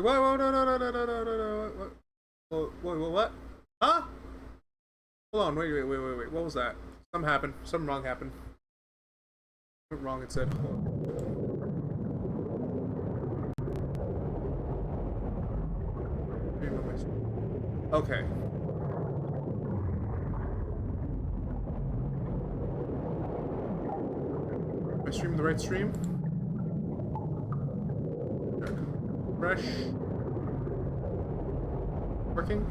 Wait, whoa, no, no, no, no, no, no, no, no, what? Huh? Hold on, wait. What was that? Something happened. Something wrong happened. Something wrong, it said. Okay. Am I streaming the right stream? Fresh. Working?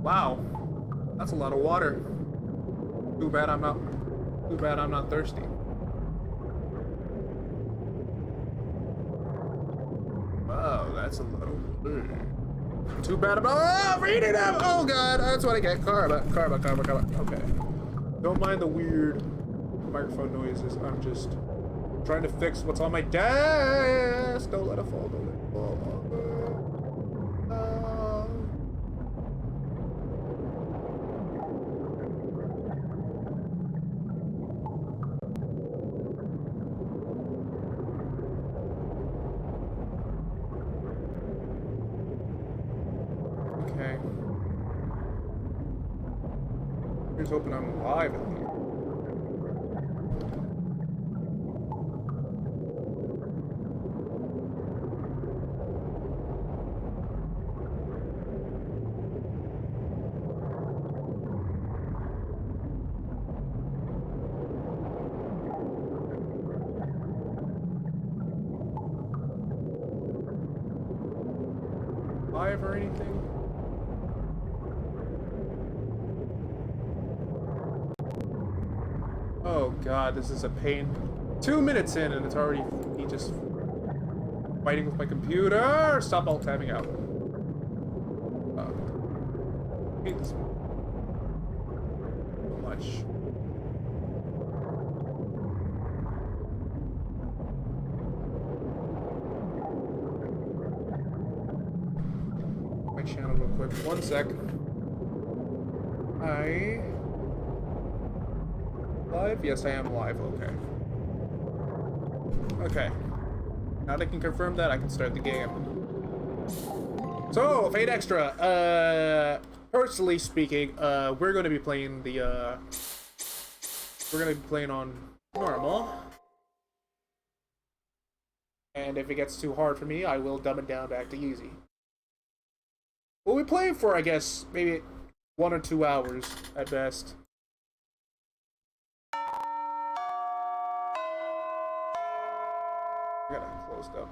Wow. That's a lot of water. Too bad I'm not thirsty. Wow, that's a little. Too bad I'm not reading them. Oh god, that's what I get. Karma. Okay. Don't mind the weird microphone noises. I'm just trying to fix what's on my desk. Don't let it fall. Don't let it fall. Okay. Here's hoping I'm alive at least. Alive or anything? Oh god, this is a pain. 2 minutes in and it's already me just fighting with my computer. Stop alt tabbing out. I hate this one so much. My channel real quick. 1 sec. Live? Yes, I am live. Okay. Okay. Now that I can confirm that, I can start the game. So, Fate Extra. Personally speaking, we're going to be playing the, we're going to be playing on normal. And if it gets too hard for me, I will dumb it down back to easy. We'll be playing for, I guess, maybe 1 or 2 hours at best. I got it closed up.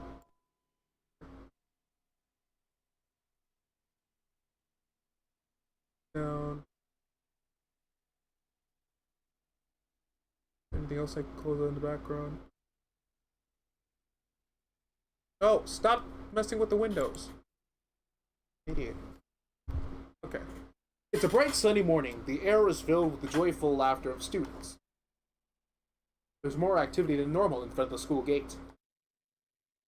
Down. Anything else I can close in the background? Oh, stop messing with the windows. Idiot. Okay. It's a bright sunny morning. The air is filled with the joyful laughter of students. There's more activity than normal in front of the school gate.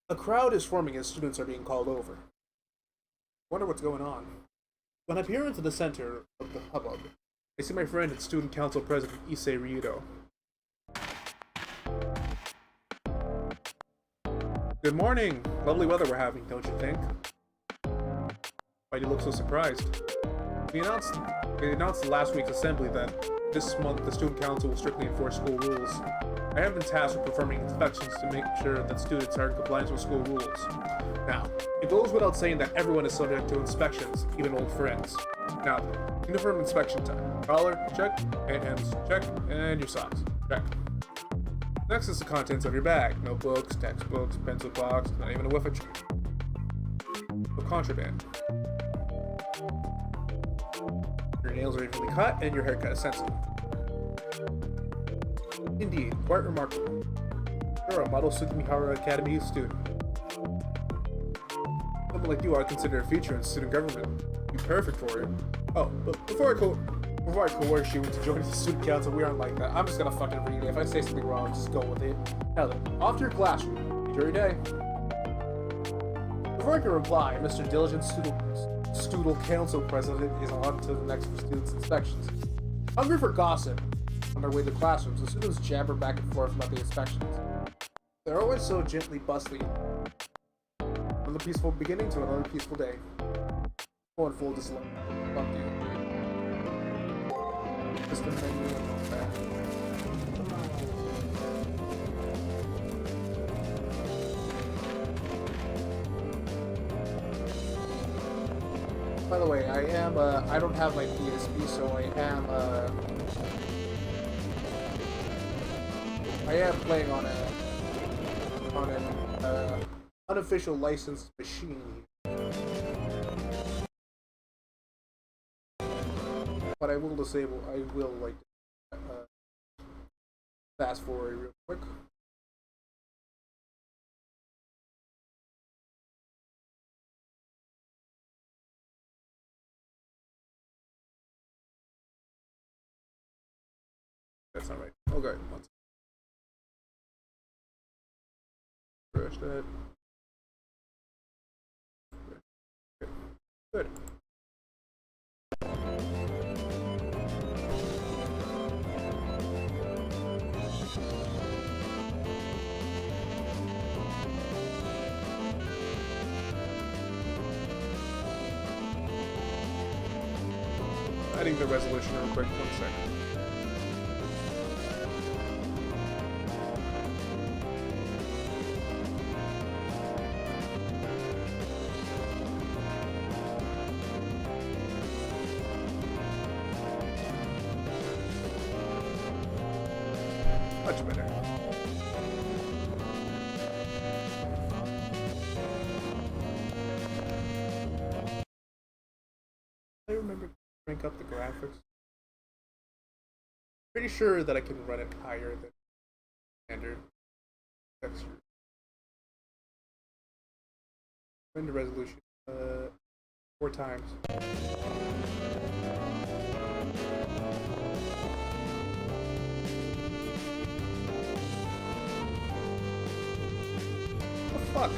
A crowd is forming as students are being called over. Wonder what's going on. When I peer into the center of the hubbub, I see my friend and student council president Issei Ryudo. Good morning! Lovely weather we're having, don't you think? Why do you look so surprised? We announced last week's assembly that this month the student council will strictly enforce school rules. I have been tasked with performing inspections to make sure that students are in compliance with school rules. Now, it goes without saying that everyone is subject to inspections, even old friends. Now, uniform inspection time. Collar, check, hands, check, and your socks, check. Next is the contents of your bag. Notebooks, textbooks, pencil box, not even a whiff of contraband. Your nails are evenly cut, and your haircut is sensible. Indeed, quite remarkable. You're a model Sugimihara Academy student. Someone like you are considered a future in student government. Be perfect for it. Oh, but before I coerce you into joining the student council, we aren't like that. I'm just gonna fucking read it. If I say something wrong, just go with it. Now then, off to your classroom. Enjoy your day. Before I can reply, Mr. Diligent student council president is on to the next students' inspections. Hungry for gossip. On their way to classrooms, the students jabber back and forth about the inspections. They're always so gently bustling. Another peaceful beginning to another peaceful day. Going full disclosure. Fuck you. Just the menu and all that. By the way, I don't have my PSP, so I am playing on an unofficial licensed machine. But I will like fast forward real quick. That's not right. Okay, one second. Refresh that. Okay. Good. Adding the resolution real quick, 1 second. Much better. I remember to crank up the graphics. Pretty sure that I can run it higher than standard texture. Render resolution 4 times. Fuck.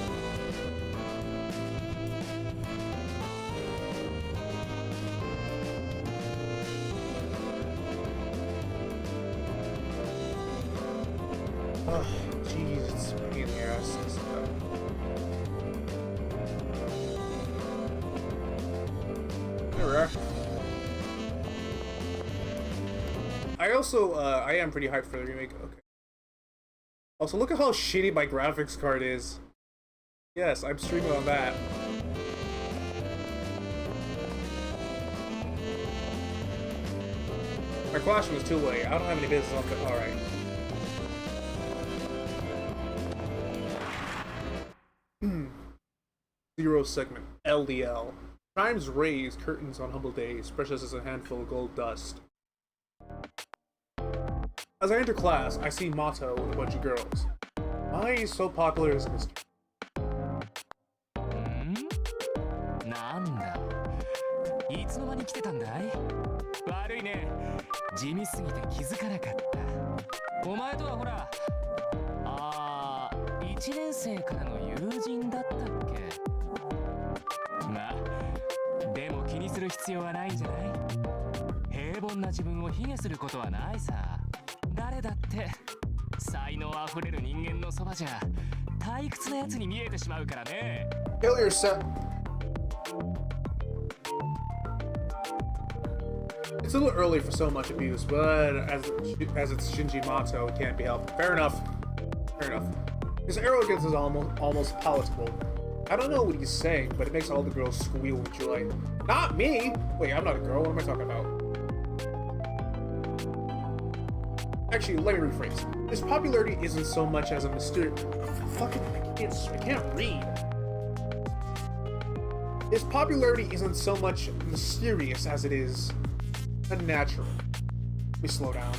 Oh, jeez, it's a pain in the ass. There we are. I am pretty hyped for the remake. Okay. Also, look at how shitty my graphics card is. Yes, I'm streaming on that. My flash was too late. I don't have any business on it. Alright. Zero segment. LDL. Chimes raise curtains on humble days, precious as a handful of gold dust. As I enter class, I see Motto with a bunch of girls. Why he's so popular as a mystery. なんだいつの間に来てたんだい悪いね地味すぎて気づかなかったお前とはほら1年生からの友人だったっけまあでも気にする必要はないんじゃない平凡な自分を卑下することはないさ誰だって才能あふれる人間のそばじゃ退屈なやつに見えてしまうからね Kill yourself. It's a little early for so much abuse, but as it's Shinji Mato, it can't be helped. Fair enough. Fair enough. His arrogance is almost palatable. I don't know what he's saying, but it makes all the girls squeal with joy. Not me! Wait, I'm not a girl. What am I talking about? Actually, let me rephrase. His popularity isn't so much as a mysterious... Fucking... I can't read. His popularity isn't so much mysterious as it is unnatural. Let me slow down.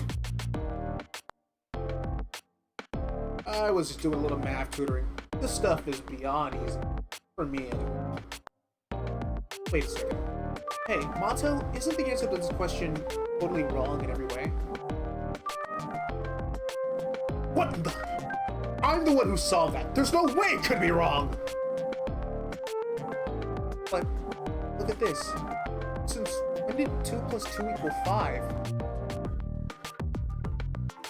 I was just doing a little math tutoring. This stuff is beyond easy. For me, anyway. Wait a second. Hey, Mato, isn't the answer to this question totally wrong in every way? What the? I'm the one who solved that. There's no way it could be wrong! But look at this. Since when did 2 plus 2 equal 5?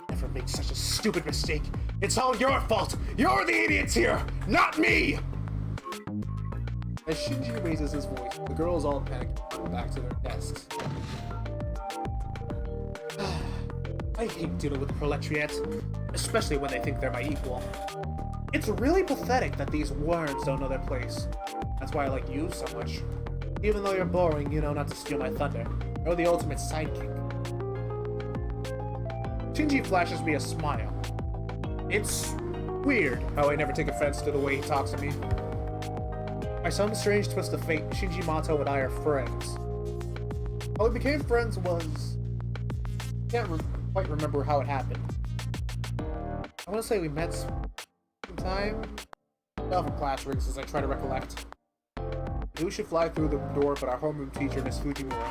Never made such a stupid mistake. It's all your fault! You're the idiots here, not me! As Shinji raises his voice, the girls all panic and go back to their desks. I hate dealing with the proletariat, especially when they think they're my equal. It's really pathetic that these worms don't know their place. That's why I like you so much. Even though you're boring, you know not to steal my thunder. You're the ultimate sidekick. Shinji flashes me a smile. It's weird how I never take offense to the way he talks to me. By some strange twist of fate, Shinji Mato and I are friends. How we became friends was... I can't quite remember how it happened. I want to say we met sometime? Fell from class rings as I try to recollect. I knew we should fly through the door, but our homeroom teacher, Miss Fujimura.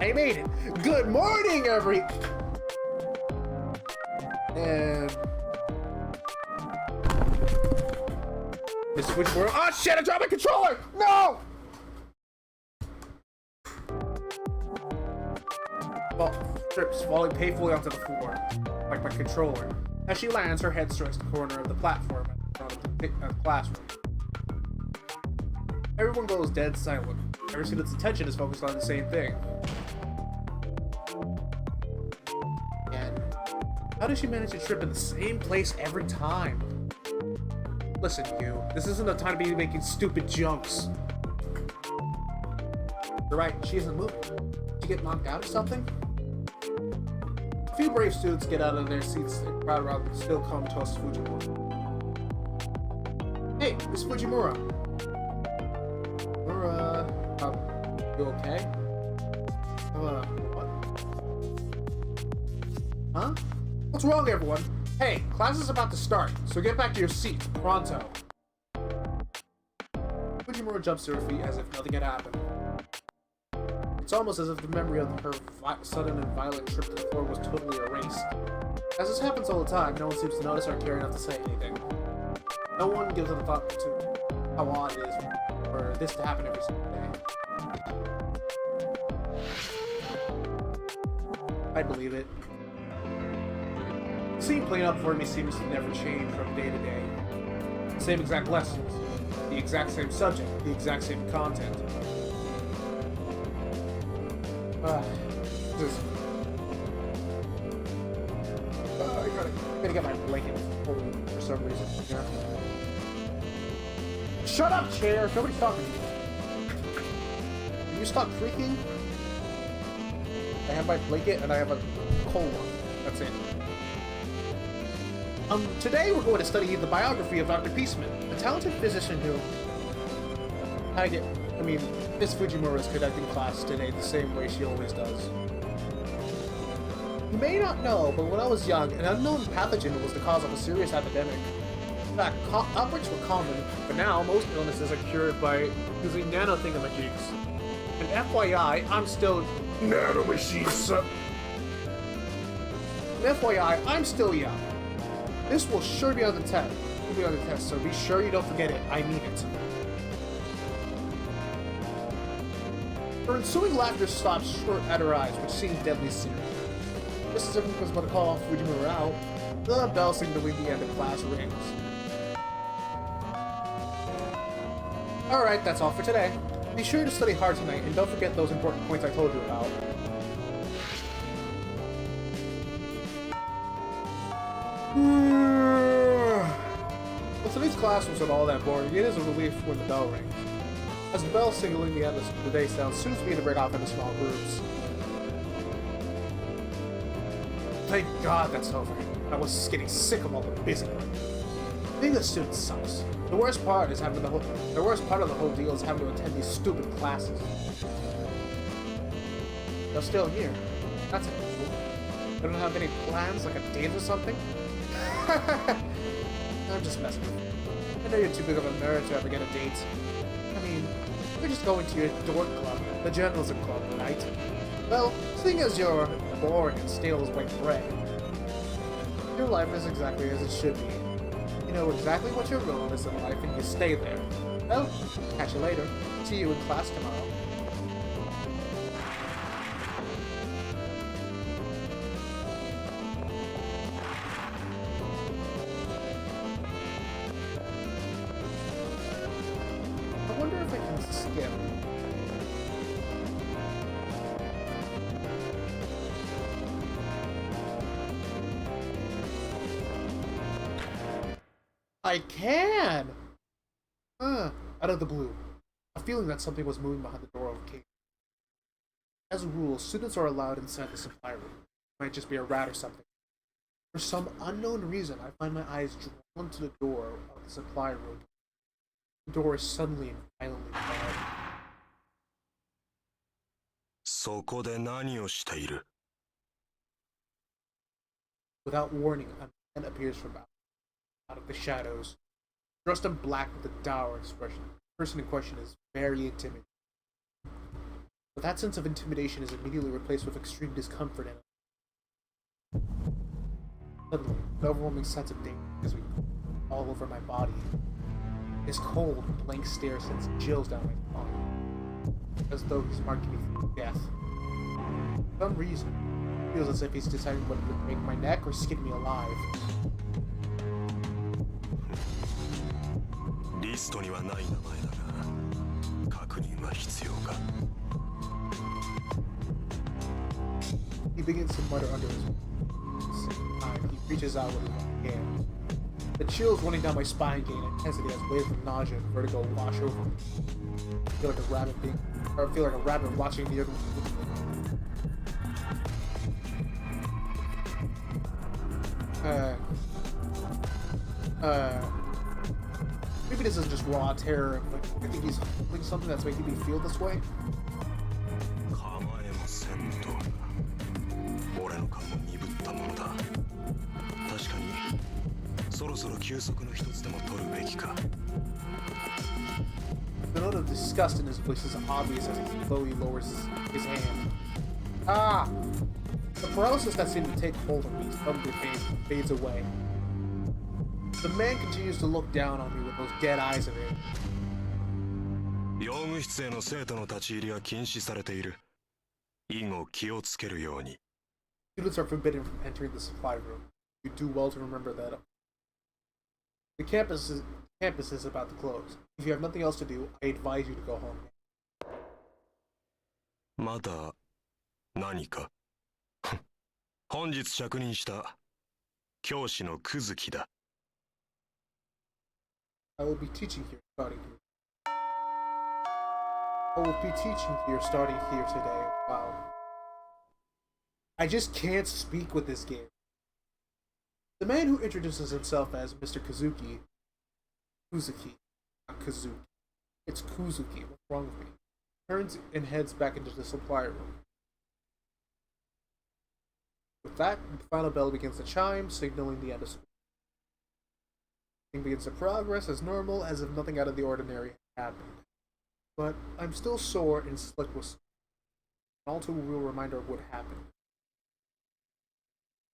I made it! Good morning, And... Miss Fujimura. Oh shit, I dropped my controller! No! Strips falling painfully onto the floor, like my controller. As she lands, her head strikes the corner of the platform in front of the classroom. Everyone goes dead silent. Every student's attention is focused on the same thing. And how does she manage to trip in the same place every time? Listen, you. This isn't the time to be making stupid jokes. You're right, she isn't moving. Did she get knocked out or something? A few brave students get out of their seats and crowd around the still comatose Fujimura. Hey, Miss Fujimura. You okay? What? Huh? What's wrong, everyone? Hey, class is about to start, so get back to your seats, pronto. Fujimura jumps to her feet as if nothing had happened. It's almost as if the memory of her sudden and violent trip to the floor was totally erased. As this happens all the time, no one seems to notice or care enough to say anything. No one gives a thought to how odd it is for this to happen every single day. I believe it. The scene playing out before me seems to never change from day to day. The same exact lessons, the exact same subject, the exact same content. I gotta get my blanket for some reason. Yeah. Shut up, chair! Nobody's talking to you. Can you stop creaking? I have my blanket and I have a cold one. That's it. Today we're going to study the biography of Dr. Peaceman, a talented physician who... Miss Fujimura is conducting class today the same way she always does. You may not know, but when I was young, an unknown pathogen was the cause of a serious epidemic. In fact, outbreaks were common, but now most illnesses are cured by using nano-thingamajigs. And FYI, I'm still... Nanomachines! And FYI, I'm still young. This will sure be on the test. Will be on the test, so be sure you don't forget it. I mean it. Her ensuing laughter stops short at her eyes, which seemed deadly serious. Just as everyone was about to call Fujimura out, the bell signaling the end of class rings. Alright, that's all for today. Be sure to study hard tonight, and don't forget those important points I told you about. Well, today's class wasn't all that boring. It is a relief when the bell rings. As the bell signaling the end of the day sounds, students begin to break off into small groups. Thank God that's over. I was just getting sick of all the busy work. Being a student sucks. The worst part of the whole deal is having to attend these stupid classes. They're still here. That's unusual. They don't have any plans, like a date or something? I'm just messing with you. I know you're too big of a nerd to ever get a date. I mean, you're just going to your dork club, the journalism club, right? Well, seeing as you're boring and stale as white bread, your life is exactly as it should be. You know exactly what your role is in life and you stay there. Well, catch you later. See you in class tomorrow. I wonder if I can skip. I can! Out of the blue. A feeling that something was moving behind the door overcame. As a rule, students are allowed inside the supply room. It might just be a rat or something. For some unknown reason, I find my eyes drawn to the door of the supply room. The door is suddenly and violently barred. そこで何をしている? Without warning, a man appears from out of the shadows, dressed in black with a dour expression. The person in question is very intimidating. But that sense of intimidation is immediately replaced with extreme discomfort and suddenly, an overwhelming sense of danger is all over my body. His cold, blank stare sends chills down my spine, as though he's marking me for death. For some reason, it feels as if he's deciding whether to break my neck or skin me alive. リストにはない名前だが、確認は必要か? He begins to mutter under his breath. He reaches out with his hand. The chills running down my spine gain intensity as waves of nausea and vertigo wash over me. I feel like a rabbit watching the other. Maybe this is just raw terror, but I think he's holding something that's making me feel this way. 構えませんと。俺の勘も鈍ったものだ。確かに、そろそろ休息の一つでも取るべきか。The note of disgust in his voice is obvious as he slowly lowers his hand. Ah! The paralysis that seemed to take hold of me suddenly fades away. The man continues to look down on me with those dead eyes of his. 用務室への生徒の立ち入りは禁止されている。以後気をつけるように。Students are forbidden from entering the supply room. You do well to remember that. The campus is about to close. If you have nothing else to do, I advise you to go home. まだ何か? 本日着任した教師のクズキだ。I will be teaching here starting here. I will be teaching here starting here today. Wow. I just can't speak with this game. The man who introduces himself as Mr. Kuzuki, not Kazuki. It's Kuzuki. What's wrong with me? Turns and heads back into the supply room. With that, the final bell begins to chime, signaling the end of school. Everything begins to progress as normal, as if nothing out of the ordinary had happened. But I'm still sore and slick with school. An all too real reminder of what happened.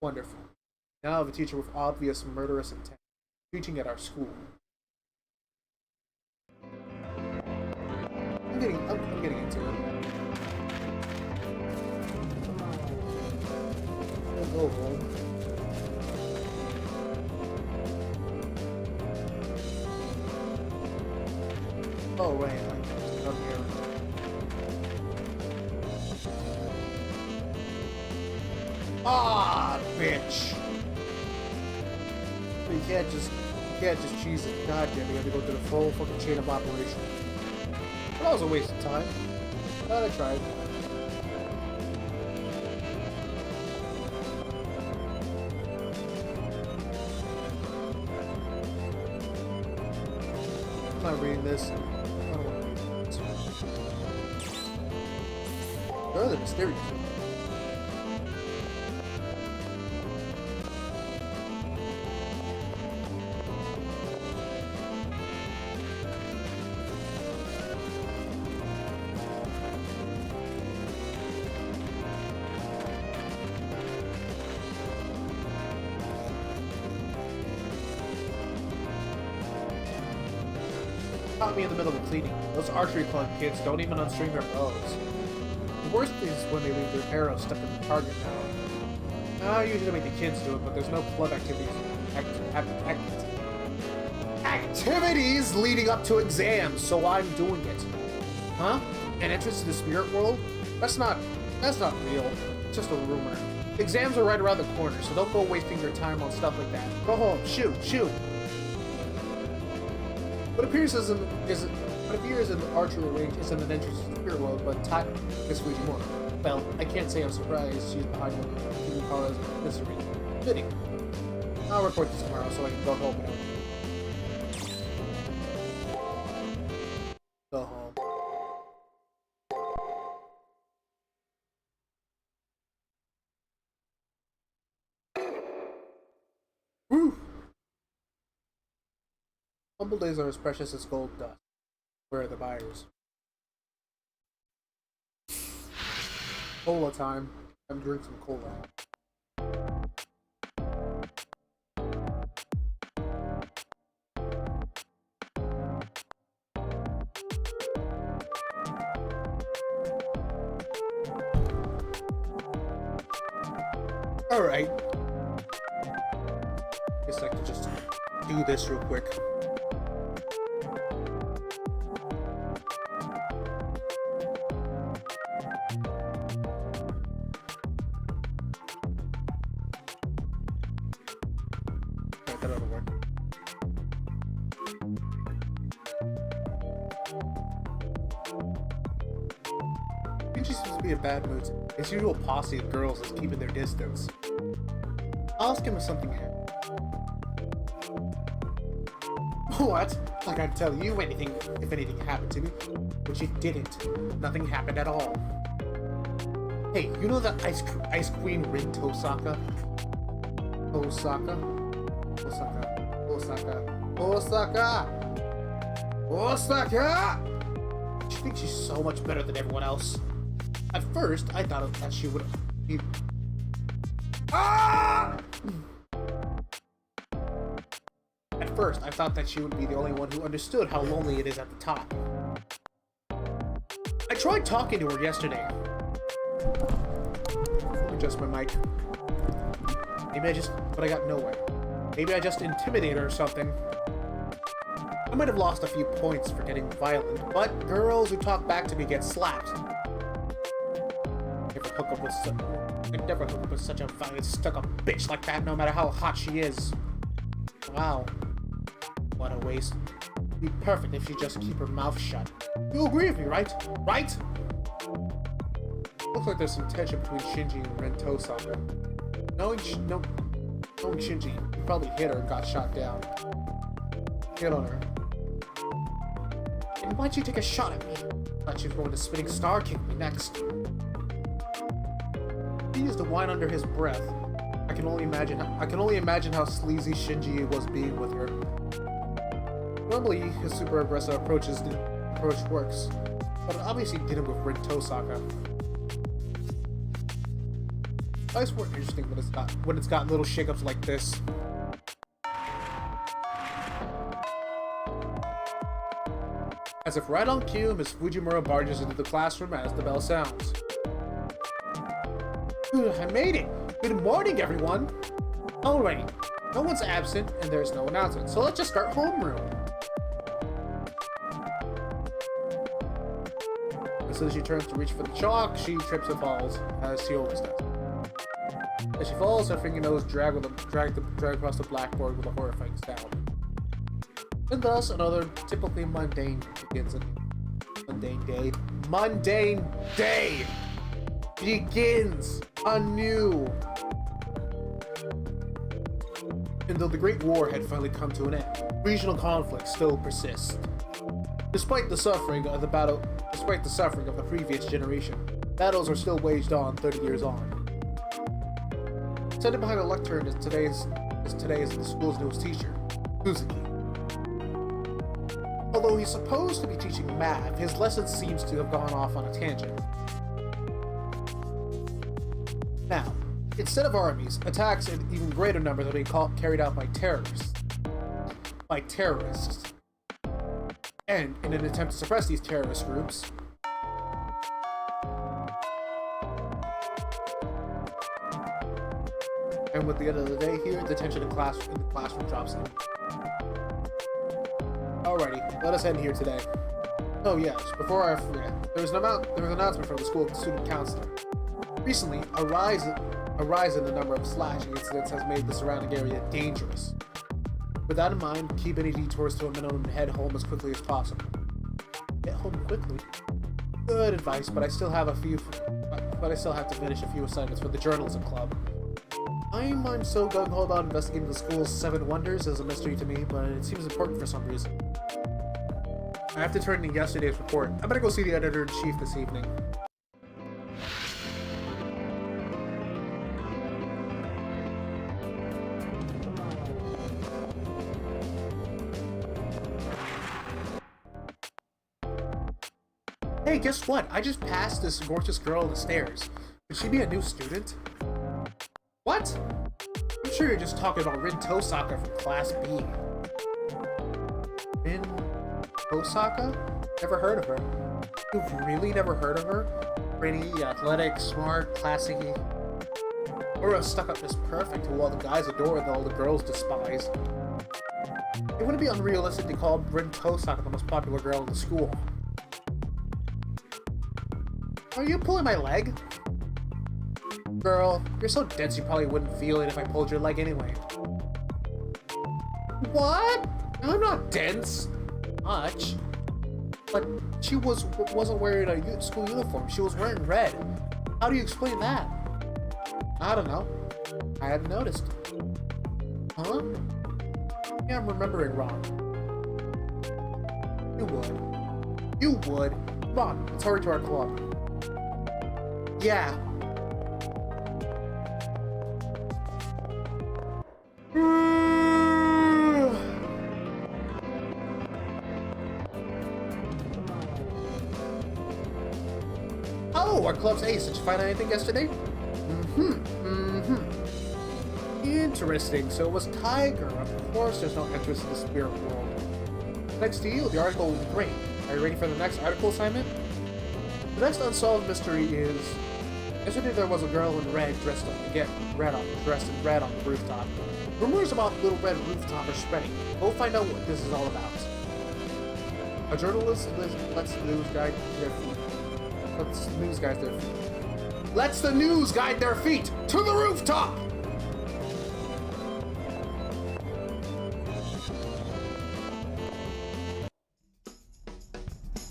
Wonderful. Now I have a teacher with obvious murderous intent, teaching at our school. I'm getting into it. We'll go home. Oh right, I'm here. Ah, bitch! You can't just cheese it. God damn, you have to go through the full fucking chain of operation. But that was a waste of time. Glad I tried. I'm not reading this. I don't want to read this. They're the mysterious. caught me in the middle of cleaning. Those archery club kids don't even unstring their bows. The worst is when they leave their arrows stuck in the target now. I usually make the kids do it, but there's no club activities. Activities leading up to exams, so I'm doing it. Huh? An entrance to the spirit world? That's not real. It's just a rumor. Exams are right around the corner, so don't go wasting your time on stuff like that. Go home, shoot. What appears in the archery range isn't an entrance to the spirit world, but is Fujimura. Well, I can't say I'm surprised she's behind one of Kimikawa's mystery. Fitting. I'll report this tomorrow so I can go home now. Go home. Woo! Humble days are as precious as gold dust. Where are the buyers? Cola time. I'm drinking some cola. Alright. Guess I could just do this real quick. Alright, that ought to work. She seems to be in bad moods. His usual posse of girls is keeping their distance. I'll ask him if something happened. What? Like I'd tell you anything if anything happened to me. But you didn't. Nothing happened at all. Hey, you know that Ice Queen Rin Tosaka? Osaka? She thinks she's so much better than everyone else. At first, I thought that she would be... At first, I thought that she would be the only one who understood how lonely it is at the top. I tried talking to her yesterday. Adjust my mic. But I got nowhere. Maybe I just intimidated her or something. I might have lost a few points for getting violent, but girls who talk back to me get slapped. I'd never hook up with such a violent, stuck-up bitch like that, no matter how hot she is. Wow. What a waste. It'd be perfect if she'd just keep her mouth shut. You agree with me, right? Right? Looks like there's some tension between Shinji and Ren Tosaka. Knowing Shinji, he probably hit her and got shot down. Hit on her. And why'd you take a shot at me? Thought she was going to spinning star kick me next. He used to whine under his breath. I can only imagine how sleazy Shinji was being with her. Normally, his super aggressive approach works, but it obviously didn't with Rin Tosaka. Fights were interesting when it's got little shakeups like this. As if right on cue, Miss Fujimura barges into the classroom as the bell sounds. I made it! Good morning, everyone! Alrighty, no one's absent and there's no announcement, so let's just start homeroom. As soon as she turns to reach for the chalk, she trips and falls, as she always does. As she falls, her fingernails drag across the blackboard with a horrifying sound. And thus, another typically mundane begins. Mundane day begins anew. And though the Great War had finally come to an end, regional conflicts still persist. Despite the suffering of the previous generation, battles are still waged on 30 years on. Sitting behind a lectern is today the school's newest teacher, Kuzuki. Although he's supposed to be teaching math, his lesson seems to have gone off on a tangent. Now, instead of armies, attacks in even greater numbers are being carried out by terrorists. And in an attempt to suppress these terrorist groups, and with the end of the day here, the tension in the classroom drops in. Alrighty, let us end here today. Oh yes, before I forget, there was an announcement from the school student counselor. Recently, a rise in the number of slashing incidents has made the surrounding area dangerous. With that in mind, keep any detours to a minimum and head home as quickly as possible. Get home quickly? Good advice, but I still have to finish a few assignments for the journalism club. I'm so gung-ho about investigating the school's 7 wonders as a mystery to me, but it seems important for some reason. I have to turn in yesterday's report. I better go see the editor-in-chief this evening. Hey, guess what? I just passed this gorgeous girl on the stairs. Could she be a new student? What? I'm sure you're just talking about Rin Tosaka from Class B. Rin Tosaka? Never heard of her. You've really never heard of her? Pretty, athletic, smart, classy. Or a stuck-up Miss Perfect who all the guys adore and all the girls despise. It wouldn't be unrealistic to call Rin Tosaka the most popular girl in the school. Are you pulling my leg? Girl, you're so dense you probably wouldn't feel it if I pulled your leg anyway. What? I'm not dense. Much. But she wasn't wearing a school uniform. She was wearing red. How do you explain that? I don't know. I hadn't noticed. Huh? Maybe I'm remembering wrong. You would. You would. Come on, let's hurry to our club. Yeah. Oh, our club's ace. Did you find anything yesterday? Interesting. So it was Tiger. Of course there's no interest in the spirit world. Next to you, the article was great. Are you ready for the next article assignment? The next unsolved mystery is... Yesterday there was a girl in red dressed in red on the rooftop. Rumors about the little red rooftop are spreading. Go find out what this is all about. A journalist lets the news guide their feet. Lets the news guide their feet. Lets the news guide their feet to the rooftop!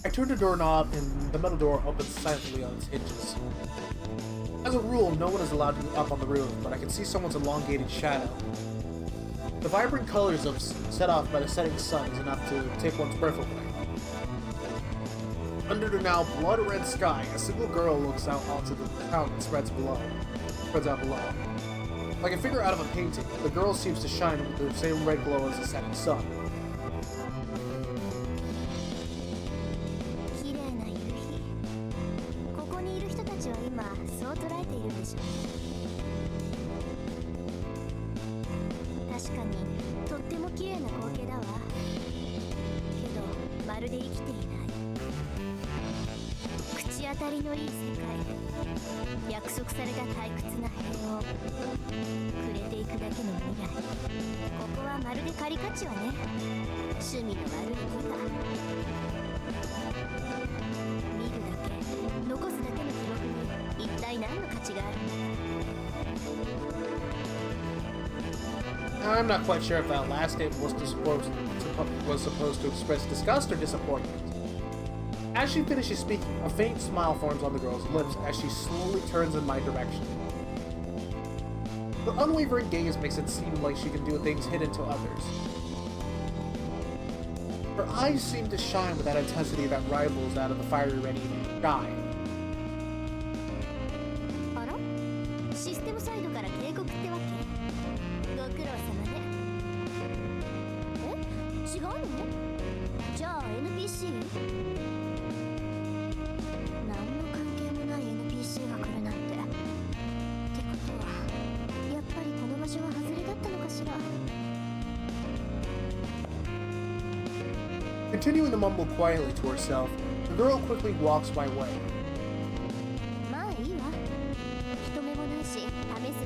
I turned the doorknob and the metal door opens silently on its hinges. As a rule, no one is allowed to go up on the roof, but I can see someone's elongated shadow. The vibrant colors set off by the setting sun is enough to take one's breath away. Under the now blood-red sky, a single girl looks out onto the town that spreads out below. Like a figure out of a painting, the girl seems to shine with the same red glow as the setting sun. I'm not quite sure if that last statement was supposed to express disgust or disappointment. As she finishes speaking, a faint smile forms on the girl's lips as she slowly turns in my direction. The unwavering gaze makes it seem like she can do things hidden to others. Her eyes seem to shine with that intensity that rivals that of the fiery red evening sky. Continuing to mumble quietly to herself, the girl quickly walks my way. まあいいわ。人目もないし、試す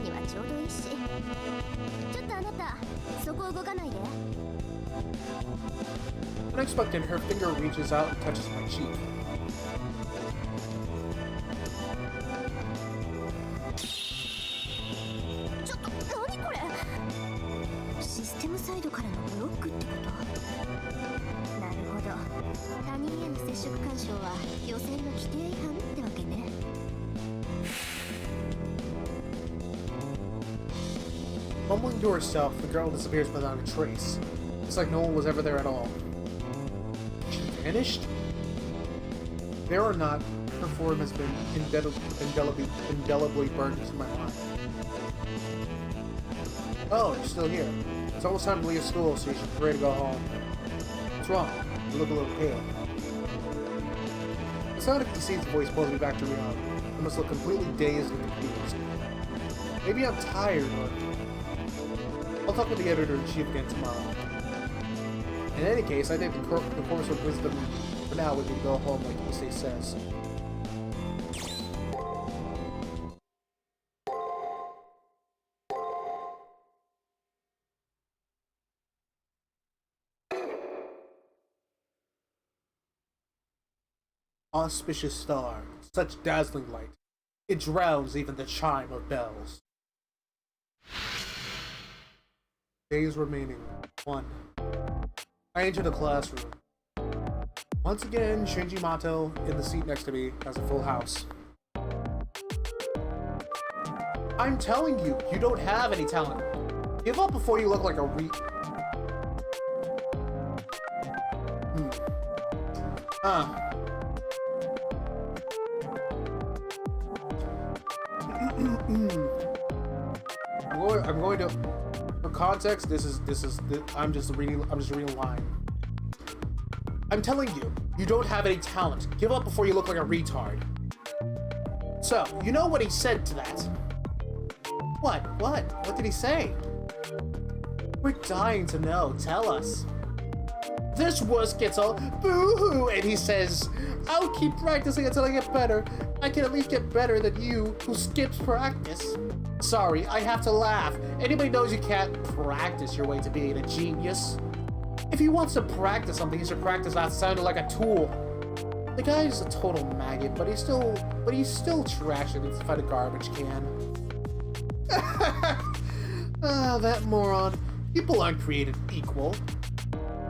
にはちょうどいいし。ちょっとあなた、そこ動かないで。Unexpected, her finger reaches out and touches my cheek. ちょっと、何これ？システムサイドからのブロックってこと？なるほど。他人への接触干渉は予選の規定違反ってわけね。Mumbling to herself, the girl disappears without a trace. It's like no one was ever there at all. She vanished? There or not, her form has been indelibly burned into my mind. Oh, you're still here. It's almost time to leave school, so you should be ready to go home. What's wrong? You look a little pale. The sound of Deceit's voice pulls me back to reality. I must look completely dazed and confused. Maybe I'm tired, or... I'll talk with the editor-in-chief again tomorrow. In any case, I think the course of wisdom for now would be to go home like Issei says. Auspicious star, such dazzling light. It drowns even the chime of bells. Days remaining. 1. I enter the classroom. Once again, Shinji Mato, in the seat next to me, has a full house. I'm telling you, you don't have any talent. Give up before you look like a I'm going to, for context, I'm just reading a line. I'm telling you, you don't have any talent. Give up before you look like a retard. So, you know what he said to that? What? What did he say? We're dying to know. Tell us. This wuss gets all boo-hoo, and he says, I'll keep practicing until I get better. I can at least get better than you, who skips practice. Sorry, I have to laugh. Anybody knows you can't practice your way to being a genius. If he wants to practice something, he should practice not sounding like a tool. The guy is a total maggot, but he's still trash and needs to find a garbage can. Ah, that moron. People aren't created equal.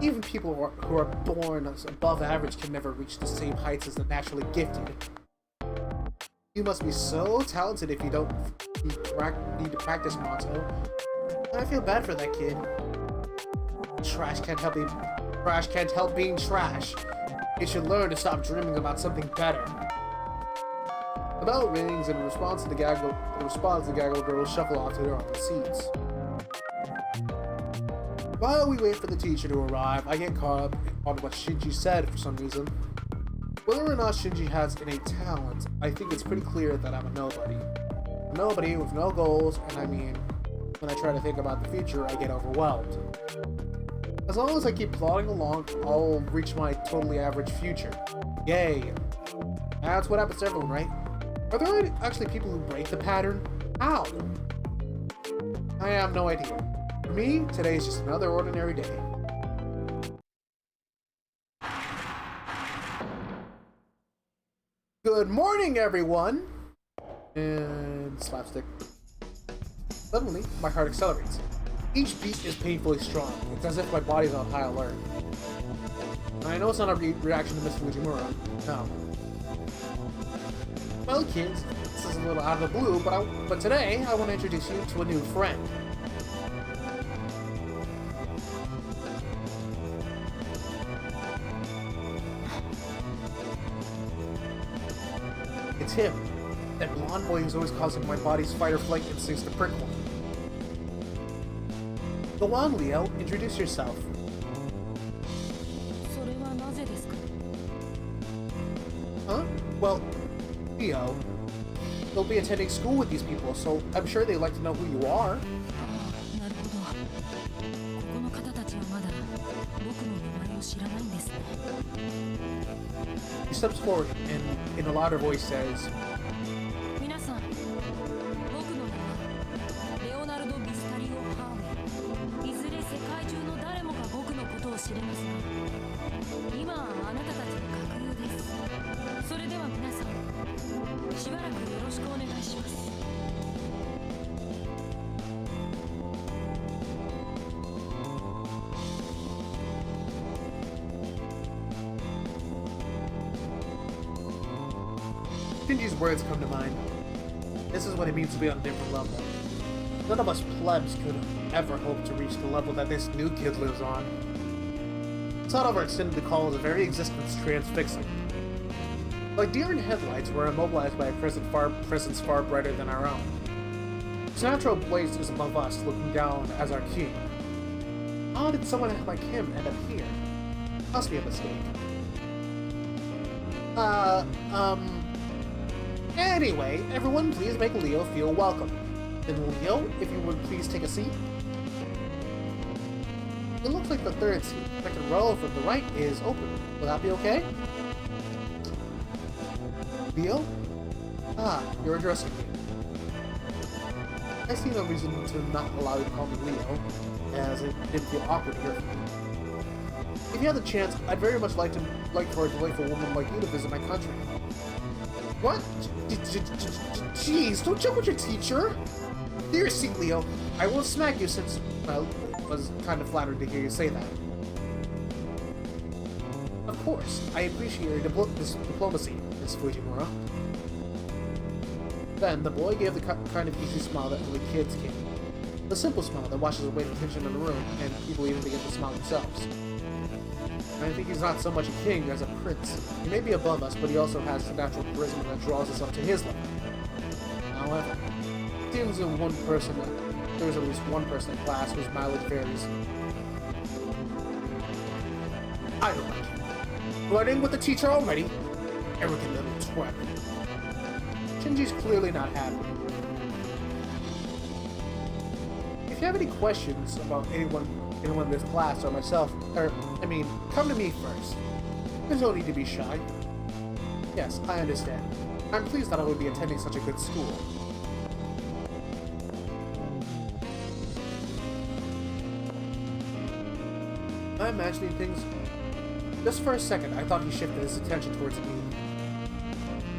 Even people who are born above average can never reach the same heights as the naturally gifted. You must be so talented if you don't need to practice, Mato. I feel bad for that kid. Trash can't help being trash. It should learn to stop dreaming about something better. The bell rings, and in response, the gaggle girls shuffle onto their own seats. While we wait for the teacher to arrive, I get caught up on what Shinji said for some reason. Whether or not Shinji has innate talent, I think it's pretty clear that I'm a nobody. A nobody with no goals, and I mean, when I try to think about the future, I get overwhelmed. As long as I keep plodding along, I'll reach my totally average future. Yay! That's what happens to everyone, right? Are there actually people who break the pattern? How? I have no idea. For me, today is just another ordinary day. Good morning, everyone! And slapstick. Suddenly, my heart accelerates. Each beat is painfully strong. It's as if my body's on high alert. I know it's not a reaction to Mr. Fujimura. No. Well, kids, this is a little out of the blue, but today I want to introduce you to a new friend. It's him, that blonde boy who's always causing my body's fight or flight instincts to prickle. Go on, Leo. Introduce yourself. Huh? Well, Leo, you'll be attending school with these people, so I'm sure they'd like to know who you are. He steps forward and, in a louder voice, says, 皆さん、僕の名はレオナルド・ビスタリオ・ハーウェイ。いずれ世界中の誰もが僕のことを知りますが、今はあなたたちの格有です。それでは皆さん、しばらくよろしくお願いします。Shinji's words come to mind. This is what it means to be on a different level. None of us plebs could ever hope to reach the level that this new kid lives on. The thought of our extended call is the very existence transfixing. Like deer in headlights, we're immobilized by a presence far brighter than our own. His natural place is above us, looking down as our king. How did someone like him end up here? Must be a mistake. Anyway, everyone please make Leo feel welcome. And Leo, if you would please take a seat. It looks like the third seat, second row from the right, is open. Will that be okay? Leo? Ah, you're addressing me. I see no reason to not allow you to call me Leo, as it didn't feel awkward here for me. If you had the chance, I'd very much like for a delightful woman like you to visit my country. What? Jeez, don't joke with your teacher! Dear seat, Leo. I won't smack you since, well, I was kind of flattered to hear you say that. Of course, I appreciate your diplomacy, Miss Fujimura. Then, the boy gave the kind of easy smile that only kids can. The simple smile that washes away the tension in the room, and people even begin to smile themselves. I think he's not so much a king as a prince. He may be above us, but he also has the natural charisma that draws us up to his level. However, it seems there's at least one person in class whose mileage varies. I don't like him. Flirting with the teacher already? Arrogant little twat. Shinji's clearly not happy. If you have any questions about anyone in this class or myself, come to me first. There's no need to be shy. Yes, I understand. I'm pleased that I would be attending such a good school. Am I imagining things? Just for a second, I thought he shifted his attention towards me.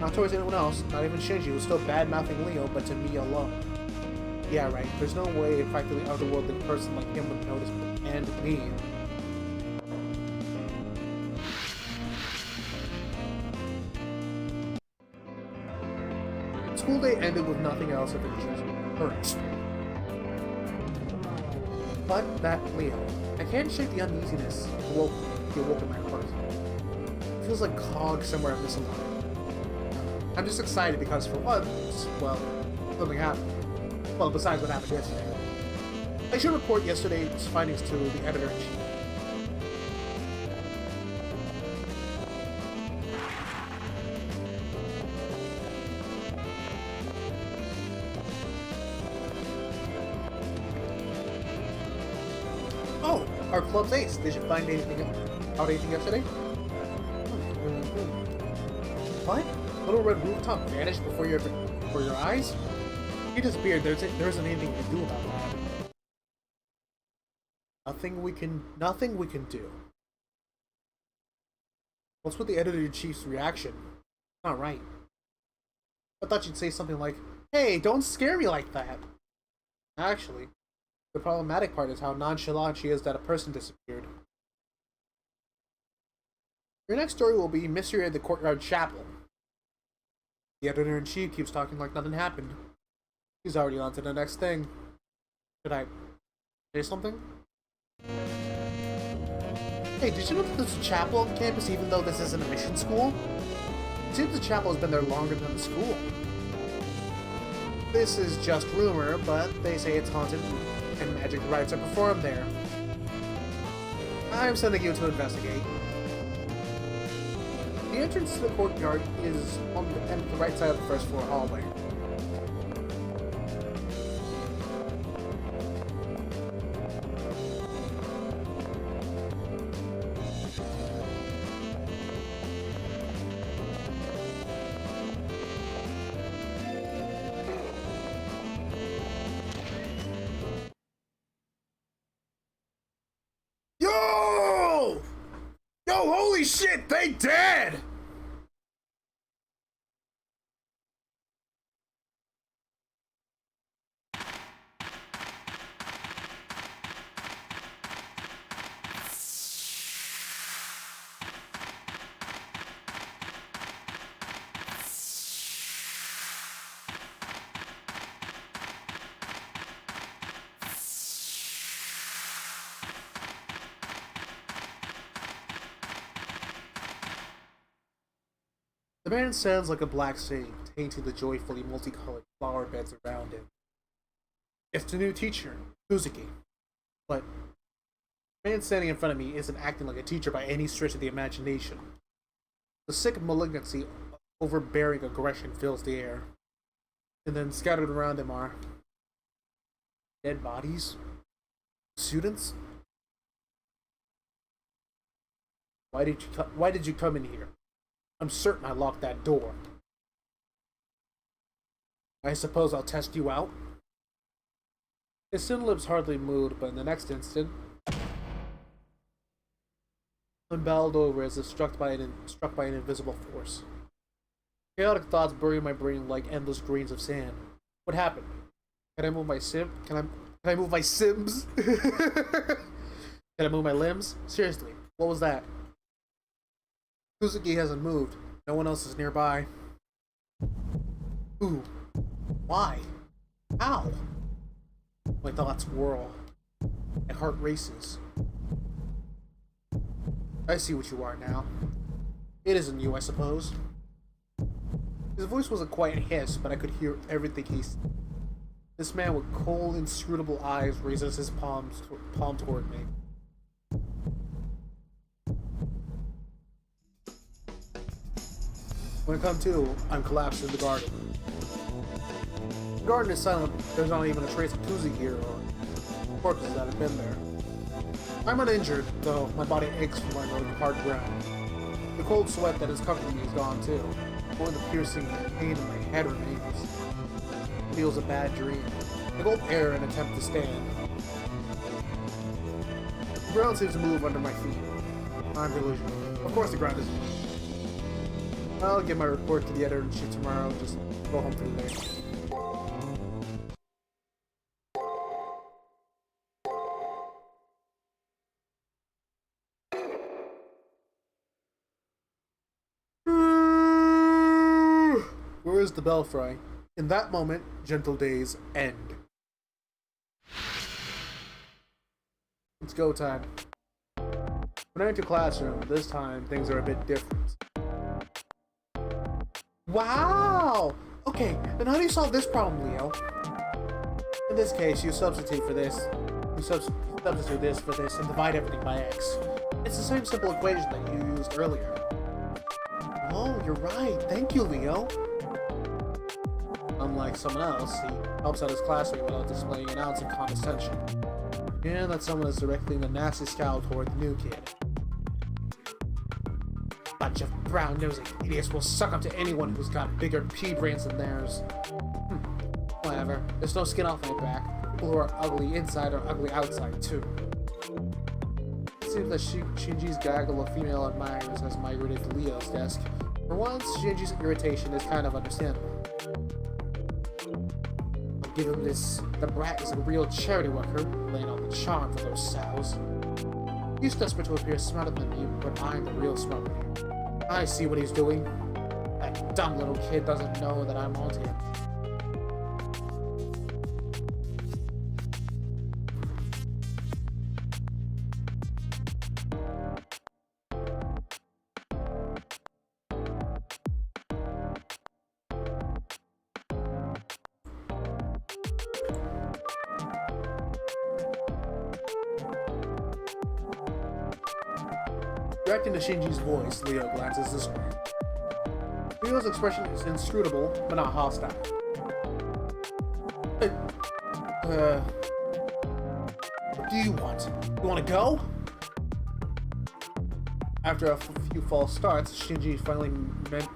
Not towards anyone else, not even Shinji, was still bad-mouthing Leo, but to me alone. Yeah, right, there's no way a practically otherworldly person like him would notice and me. School day ended with nothing else of interest. But that Leo, I can't shake the uneasiness he awoke in my heart. It feels like cogs somewhere misaligned. I'm just excited because for once, well, something happened. Well, besides what happened yesterday. I should report yesterday's findings to the editor-in-chief. Oh, our club's ace. Did you find anything yesterday? What? Little Red Rooftop vanished before your eyes? He disappeared. There isn't anything we can do about that. Nothing we can do. What's with the editor-in-chief's reaction? Not right. I thought you'd say something like, "Hey, don't scare me like that." Actually, the problematic part is how nonchalant she is that a person disappeared. Your next story will be Mystery at the Courtyard Chapel. The editor-in-chief keeps talking like nothing happened. He's already on to the next thing. Should I say something? Hey, did you know that there's a chapel on campus even though this isn't a mission school? It seems the chapel has been there longer than the school. This is just rumor, but they say it's haunted and magic rites are performed there. I'm sending you to investigate. The entrance to the courtyard is on the right side of the first floor hallway. shit, they dead! The man sounds like a black sea, tainting the joyfully multicolored flower beds around him. It's the new teacher, Kuzuki. But the man standing in front of me isn't acting like a teacher by any stretch of the imagination. The sick malignancy of overbearing aggression fills the air. And then scattered around him are dead bodies? Students? Why did you come in here? I'm certain I locked that door. I suppose I'll test you out? His thin lips hardly moved, but in the next instant, I bowed over as if struck by an invisible force. Chaotic thoughts bury my brain like endless grains of sand. What happened? Can I move my Can I move my Sims? Can I move my limbs? Seriously, what was that? Kuzuki hasn't moved. No one else is nearby. Ooh. Why? How? My thoughts whirl. My heart races. I see what you are now. It isn't you, I suppose. His voice was a quiet hiss, but I could hear everything he said. This man with cold, inscrutable eyes raises his palm toward me. When I come to, I'm collapsed in the garden. The garden is silent. There's not even a trace of Kuzuki here or corpses that have been there. I'm uninjured, though my body aches from lying on hard ground. The cold sweat that is covering me is gone too. Only the piercing pain in my head remains. It feels a bad dream. I gulp air and attempt to stand. The ground seems to move under my feet. I'm delusional. Of course the ground isn't. I'll get my report to the editor-in-chief tomorrow and just go home for the day. Where is the belfry? In that moment, gentle days end. It's go time. When I enter classroom, this time things are a bit different. Wow! Okay, then how do you solve this problem, Leo? In this case, you substitute for this. You substitute this for this and divide everything by x. It's the same simple equation that you used earlier. Oh, you're right. Thank you, Leo. Unlike someone else, he helps out his classmate without displaying an ounce of condescension. And that someone is directing a nasty scowl toward the new kid. Bunch of brown-nosing idiots will suck up to anyone who's got bigger pea brains than theirs. Whatever. There's no skin off my back. People who are ugly inside are ugly outside, too. It seems that Shinji's gaggle of female admirers has migrated to Leo's desk. For once, Shinji's irritation is kind of understandable. I'll give him this. The brat is a real charity worker, laying on the charm for those sows. He's desperate to appear smarter than me, but I'm the real smart one here. I see what he's doing. That dumb little kid doesn't know that I'm onto him. Reacting to Shinji's voice, Leo glances this way. Leo's expression is inscrutable, but not hostile. What do you want? You want to go? After a few false starts, Shinji finally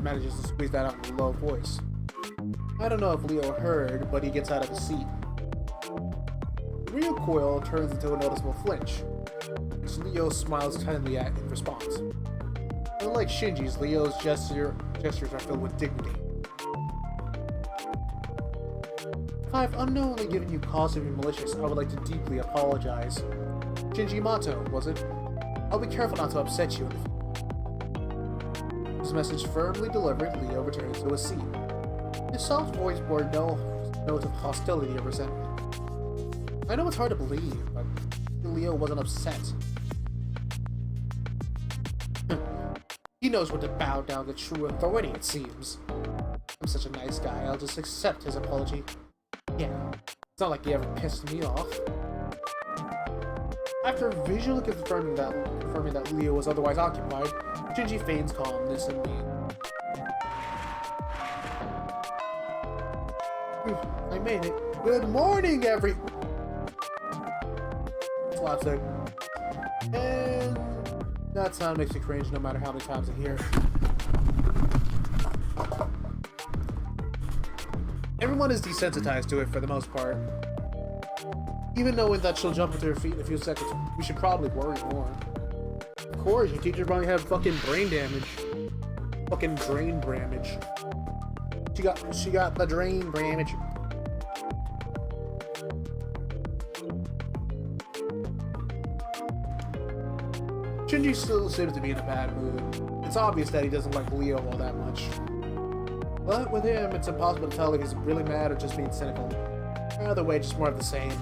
manages to squeeze that out in a low voice. I don't know if Leo heard, but he gets out of his seat. The recoil turns into a noticeable flinch, which Leo smiles kindly at in response. Unlike Shinji's, Leo's gestures are filled with dignity. If I've unknowingly given you cause to be malicious, I would like to deeply apologize. Shinji Mato, was it? I'll be careful not to upset you in the future. His message firmly delivered, Leo returned to his seat. His soft voice bore no note of hostility or resentment. I know it's hard to believe, but Leo wasn't upset. He knows when to bow down to true authority, it seems. I'm such a nice guy, I'll just accept his apology. Yeah, it's not like he ever pissed me off. After visually confirming that Leo was otherwise occupied, Shinji feigns calmness and being. I made it. Good morning, slapstick. And that sound makes me cringe no matter how many times I hear it. Everyone is desensitized to it for the most part. Even knowing that she'll jump to her feet in a few seconds, we should probably worry more. Of course, your teacher probably had fucking brain damage. Fucking drain damage. She got the drain damage. Shinji still seems to be in a bad mood. It's obvious that he doesn't like Leo all that much. But with him, it's impossible to tell if he's really mad or just being cynical. Either way, just more of the same.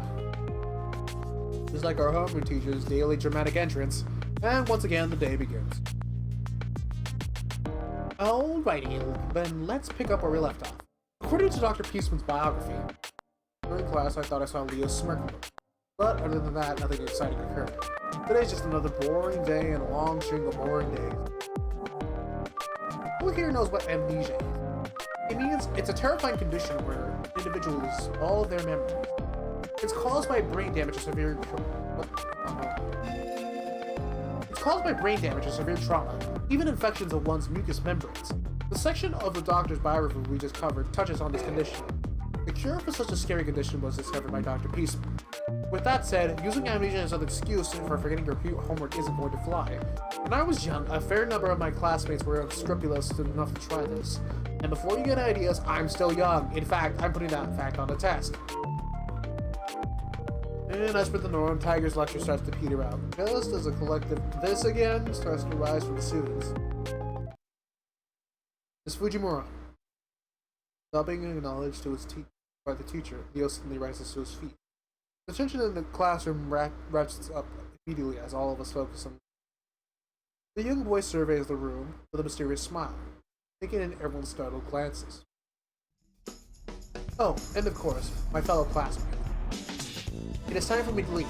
Just like our homeroom teacher's daily dramatic entrance, and once again, the day begins. Alrighty, then let's pick up where we left off. According to Dr. Peaceman's biography, during class I thought I saw Leo smirk a little. But other than that, nothing exciting occurred. Today's just another boring day and a long string of boring days. Who here knows what amnesia is? It means it's a terrifying condition where an individual loses all of their memories. It's caused by brain damage or severe trauma, even infections of one's mucous membranes. The section of the doctor's biography we just covered touches on this condition. The cure for such a scary condition was discovered by Dr. Peaceman. With that said, using amnesia as an excuse for forgetting your homework isn't going to fly. When I was young, a fair number of my classmates were unscrupulous enough to try this. And before you get ideas, I'm still young. In fact, I'm putting that fact on the test. And as per the norm, Tiger's lecture starts to peter out. Just as a collective this again starts to rise from the students. Miss Fujimura. Sobbing and acknowledged to his by the teacher, Leo suddenly rises to his feet. The tension in the classroom ratchets up immediately as all of us focus on. The young boy surveys the room with a mysterious smile, taking in everyone's startled glances. Oh, and of course, my fellow classmate. It is time for me to leave.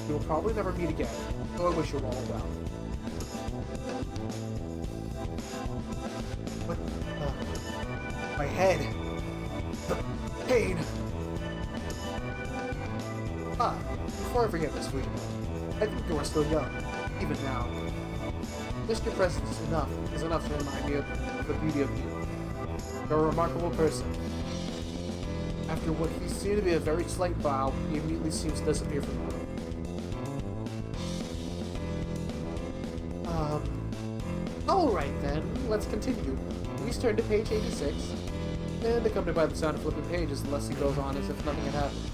We will probably never meet again, so I wish you all well. What? My head. The pain. Before I forget, Miss Fujimura, I think you are still young, even now. Just your presence is enough to remind me of the beauty of you. You're a remarkable person. After what he seemed to be a very slight bow, he immediately seems to disappear from the room. Alright then, let's continue. Please turn to page 86, and accompanied by the sound of flipping pages, the lesson goes on as if nothing had happened.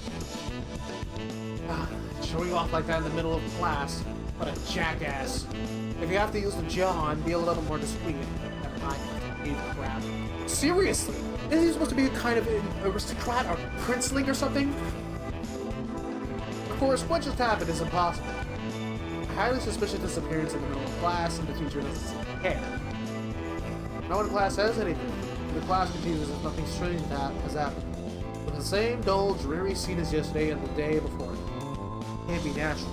Showing off like that in the middle of class. What a jackass. If you have to use the John, be a little more discreet. That crap. Seriously? Is he supposed to be a kind of an aristocrat or princeling or something? Of course, what just happened is impossible. A highly suspicious disappearance in the middle of class and the teacher doesn't care. No one in class says anything. The class continues as if nothing strange has happened. With the same dull, dreary scene as yesterday and the day before. Can't be natural.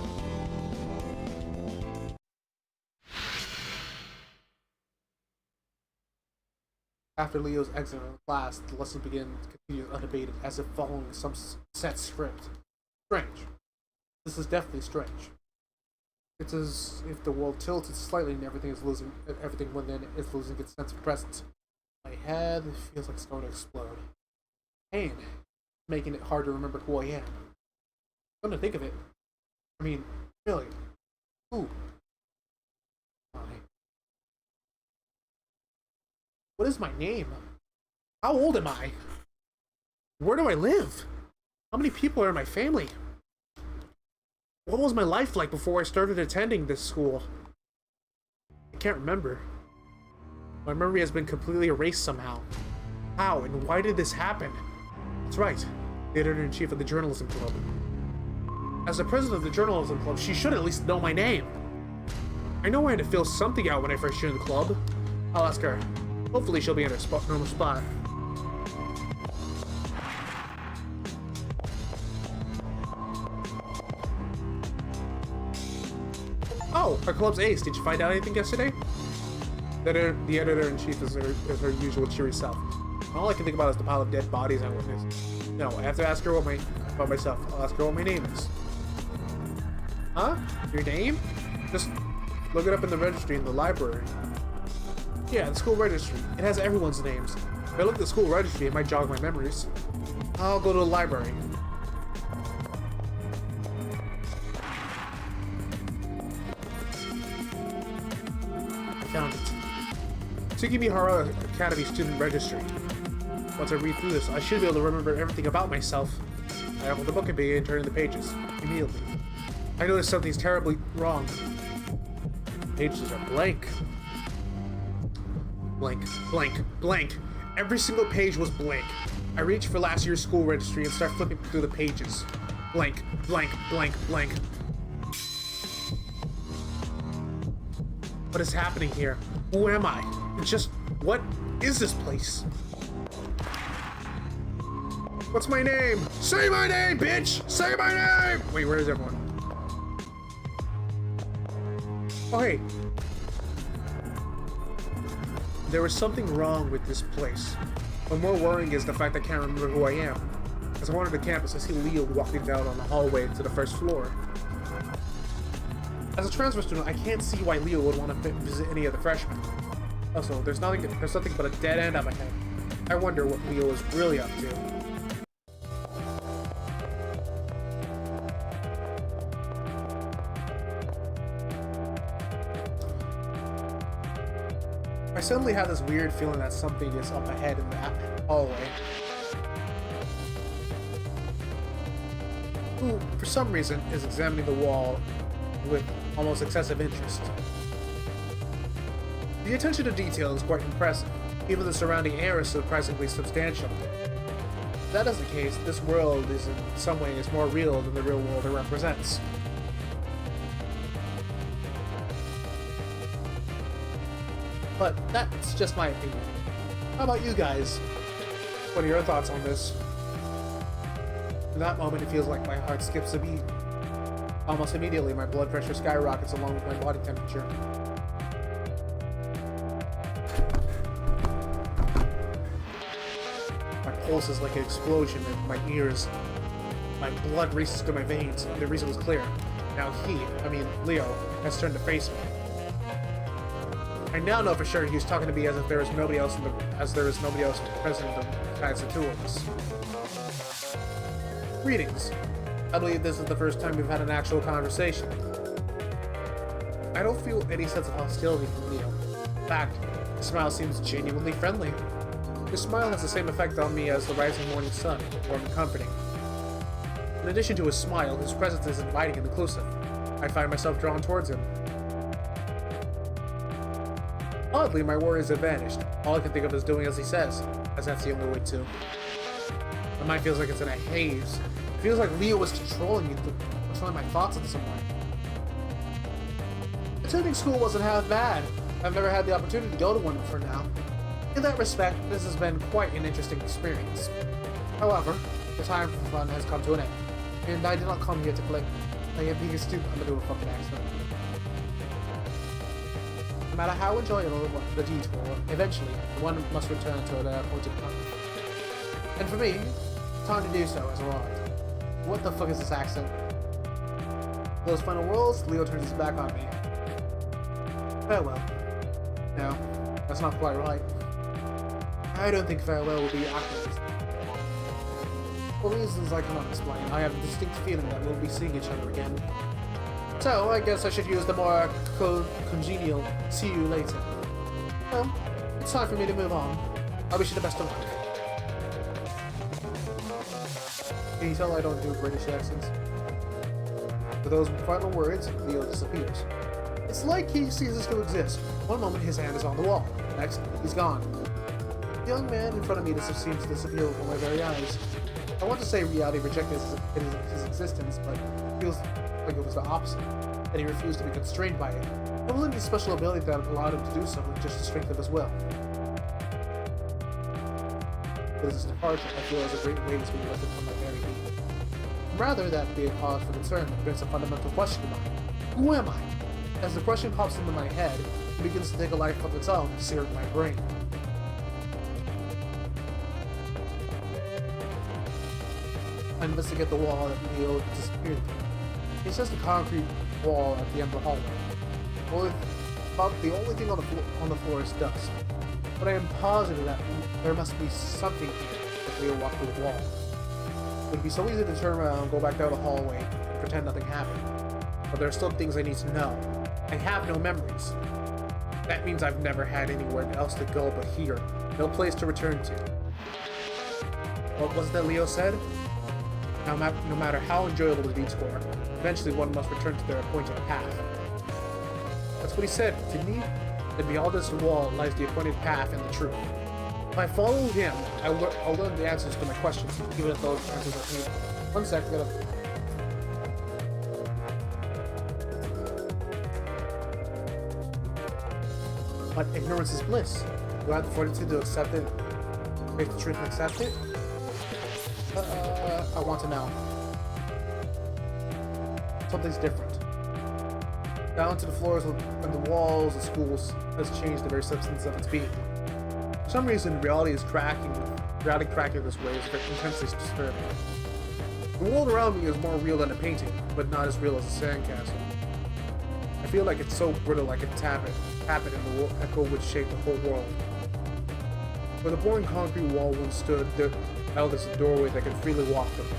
After Leo's exit from class, the lesson continues unabated, as if following some set script. Strange. This is definitely strange. It's as if the world tilted slightly and everything within is losing its sense of presence. My head feels like it's going to explode. Pain, making it hard to remember who I am. Come to think of it, I mean, really, who? What is my name? How old am I? Where do I live? How many people are in my family? What was my life like before I started attending this school? I can't remember. My memory has been completely erased somehow. How and why did this happen? That's right, the editor-in-chief of the journalism club. As the president of the journalism club, she should at least know my name. I know I had to fill something out when I first joined the club. I'll ask her. Hopefully she'll be in her normal spot. Oh, our club's ace. Did you find out anything yesterday? The editor-in-chief is her usual cheery self. All I can think about is the pile of dead bodies I witnessed. No, I have to ask her about myself. I'll ask her what my name is. Huh? Your name? Just look it up in the registry in the library. Yeah, the school registry. It has everyone's names. If I look at the school registry, it might jog my memories. I'll go to the library. I found it. Tsukimihara Academy Student Registry. Once I read through this, I should be able to remember everything about myself. I open the book and begin turning the pages. Immediately. I notice something's terribly wrong. Pages are blank. Blank, blank, blank. Every single page was blank. I reach for last year's school registry and start flipping through the pages. Blank, blank, blank, blank. What is happening here? Who am I? It's just, what is this place? What's my name? Say my name, bitch! Say my name! Wait, where is everyone? Oh, hey. There was something wrong with this place. But more worrying is the fact I can't remember who I am. As I wander the campus, I see Leo walking down on the hallway to the first floor. As a transfer student, I can't see why Leo would want to visit any of the freshmen. Also, there's nothing but a dead end up ahead. I wonder what Leo is really up to. I suddenly have this weird feeling that something is up ahead in that hallway. Who, for some reason, is examining the wall with almost excessive interest. The attention to detail is quite impressive. Even the surrounding air is surprisingly substantial. If that is the case, this world is in some ways more real than the real world it represents. But that's just my opinion. How about you guys? What are your thoughts on this? In that moment, it feels like my heart skips a beat. Almost immediately, my blood pressure skyrockets along with my body temperature. My pulse is like an explosion in my ears. My blood races through my veins. The reason was clear. Now Leo, has turned to face me. I now know for sure he was talking to me as if there is nobody else present besides the two of us. Greetings. I believe this is the first time we've had an actual conversation. I don't feel any sense of hostility from Leo. In fact, his smile seems genuinely friendly. His smile has the same effect on me as the rising morning sun, warm and comforting. In addition to his smile, his presence is inviting and inclusive. I find myself drawn towards him. Oddly, my worries have vanished. All I can think of is doing as he says, as that's the only way to. My mind feels like it's in a haze. It feels like Leo was controlling me, controlling my thoughts in some way. Attending school wasn't half bad. I've never had the opportunity to go to one before now. In that respect, this has been quite an interesting experience. However, the time for fun has come to an end, and I did not come here to play being a student. I'm gonna do a fucking accent. No matter how enjoyable the detour, eventually, one must return to their appointed path. And for me, time to do so has arrived. What the fuck is this accent? Those final words, Leo turns his back on me. Farewell. No, that's not quite right. I don't think farewell will be accurate. For reasons I cannot explain, I have a distinct feeling that we'll be seeing each other again. So, I guess I should use the more congenial see you later. Well, It's time for me to move on. I wish you the best of luck. Can you tell I don't do British accents? With those final words, Leo disappears. It's like he ceases to exist. One moment his hand is on the wall, next he's gone. The young man in front of me seems to disappear before my very eyes. I want to say reality rejected his existence, but it feels like it was the opposite, and he refused to be constrained by it. It wasn't his special ability that allowed him to do so, with just the strength of his will. With his departure, I feel as a great weight is being lifted from my very feet. Rather than be a cause for concern, it brings a fundamental question to mind. Who am I? As the question pops into my head, it begins to take a life of its own, searing my brain. I investigate the wall that Leo disappeared through. It's just a concrete wall at the end of the hallway. About the only thing on the floor is dust. But I am positive that there must be something here if Leo walked through the wall. It would be so easy to turn around, go back down the hallway, and pretend nothing happened. But there are still things I need to know. I have no memories. That means I've never had anywhere else to go but here. No place to return to. What was it that Leo said? No matter how enjoyable the detour, eventually one must return to their appointed path. That's what he said, didn't he? That beyond this wall lies the appointed path and the truth. If I follow him, I'll learn the answers to my questions, even if those answers are painful. One sec, I gotta... But ignorance is bliss. Do I have the fortitude to accept it? Face the truth and accept it? I want to know. Something's different. Down to the floors and the walls of schools has changed the very substance of its being. For some reason, reality cracking this way is intensely disturbing. The world around me is more real than a painting, but not as real as a sandcastle. I feel like it's so brittle I could tap it, and the echo would shake the whole world. Where the boring concrete wall once stood, there held as a doorway that could freely walk through.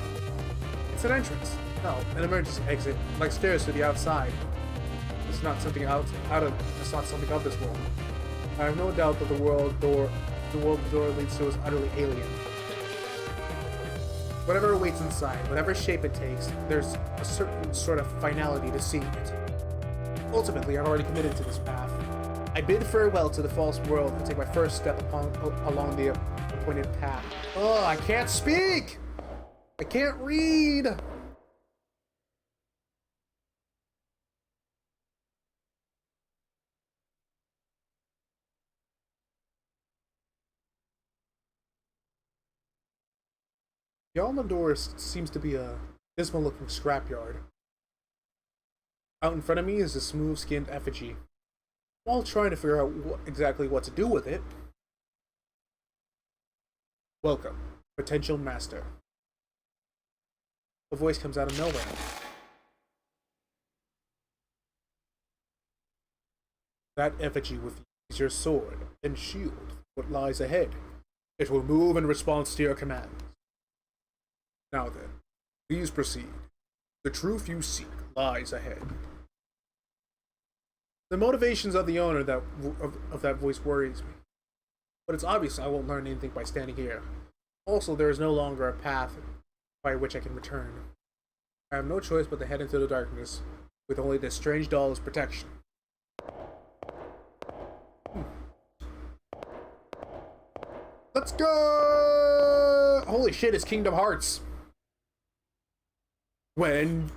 It's an entrance. No, an emergency exit, like stairs to the outside. It's not something it's not something of this world. I have no doubt that the world door leads to is utterly alien. Whatever awaits inside, whatever shape it takes, there's a certain sort of finality to seeing it. Ultimately, I've already committed to this path. I bid farewell to the false world and take my first step along the appointed path. Oh, I can't speak! I can't read! Beyond the door seems to be a dismal-looking scrapyard. Out in front of me is a smooth-skinned effigy. While trying to figure out exactly what to do with it. Welcome, potential master. The voice comes out of nowhere. That effigy will use your sword and shield what lies ahead. It will move in response to your commands. Now then, please proceed. The truth you seek lies ahead. The motivations of the owner of that voice worries me. But it's obvious I won't learn anything by standing here. Also, there is no longer a path by which I can return. I have no choice but to head into the darkness, with only this strange doll as protection. Let's go! Holy shit, it's Kingdom Hearts! When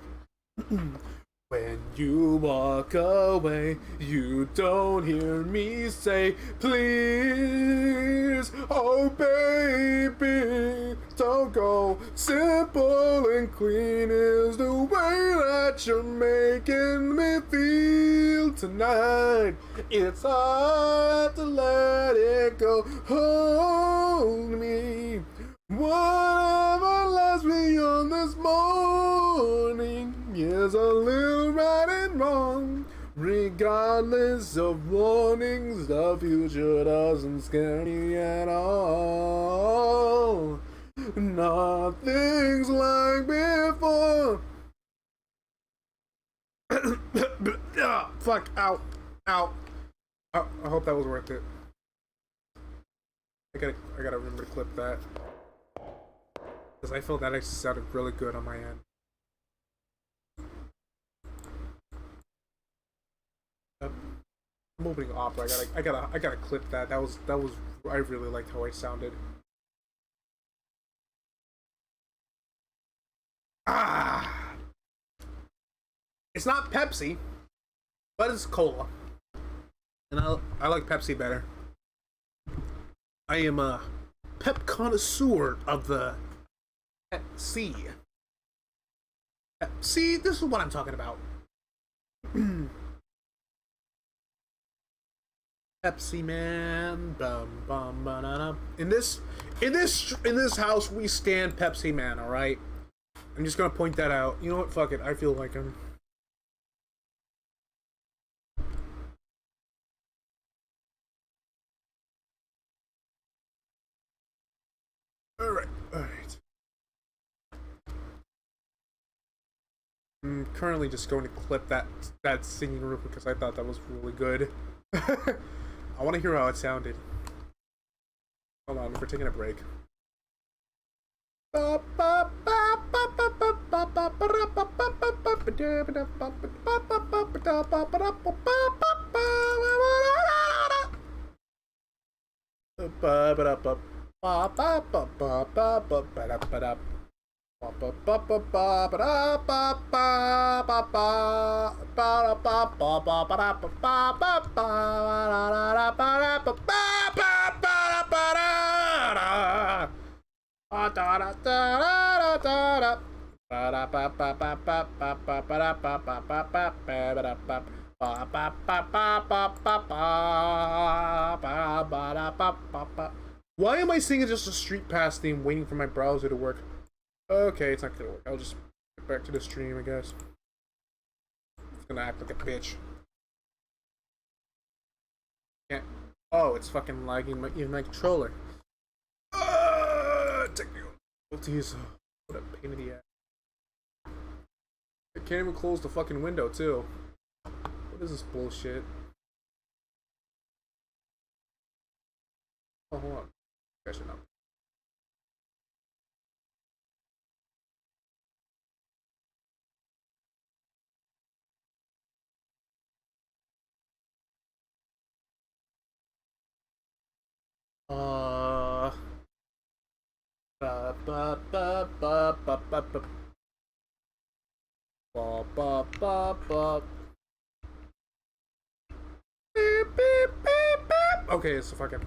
you walk away, you don't hear me say, please, oh baby, don't go. Simple and clean is the way that you're making me feel tonight. It's hard to let it go. Hold me. Whatever lies beyond this morning is a little right and wrong. Regardless of warnings, the future doesn't scare me at all. Nothing's like before. Fuck, ow, ow. I hope that was worth it. I gotta remember to clip that. Because I feel that actually sounded really good on my end. I'm opening opera. I gotta clip that. That was I really liked how I sounded. Ah! It's not Pepsi, but it's cola. And I like Pepsi better. I am a Pep connoisseur of the Pepsi. See, this is what I'm talking about. Pepsi man, bum bum banana. In this house, we stand Pepsi man. All right. I'm just gonna point that out. You know what? Fuck it. I feel like him. All right. I'm currently just going to clip that singing room because I thought that was really good. I want to hear how it sounded. Hold on, we're taking a break. Why am I singing just a street pass theme waiting for my browser to work? Okay, it's not gonna work. I'll just get back to the stream, I guess. It's gonna act like a bitch. Can't. Oh, it's fucking lagging even my controller. Technical difficulties. What a pain in the ass. I can't even close the fucking window, too. What is this bullshit? Oh, hold on. I should not. Okay, it's a fucking.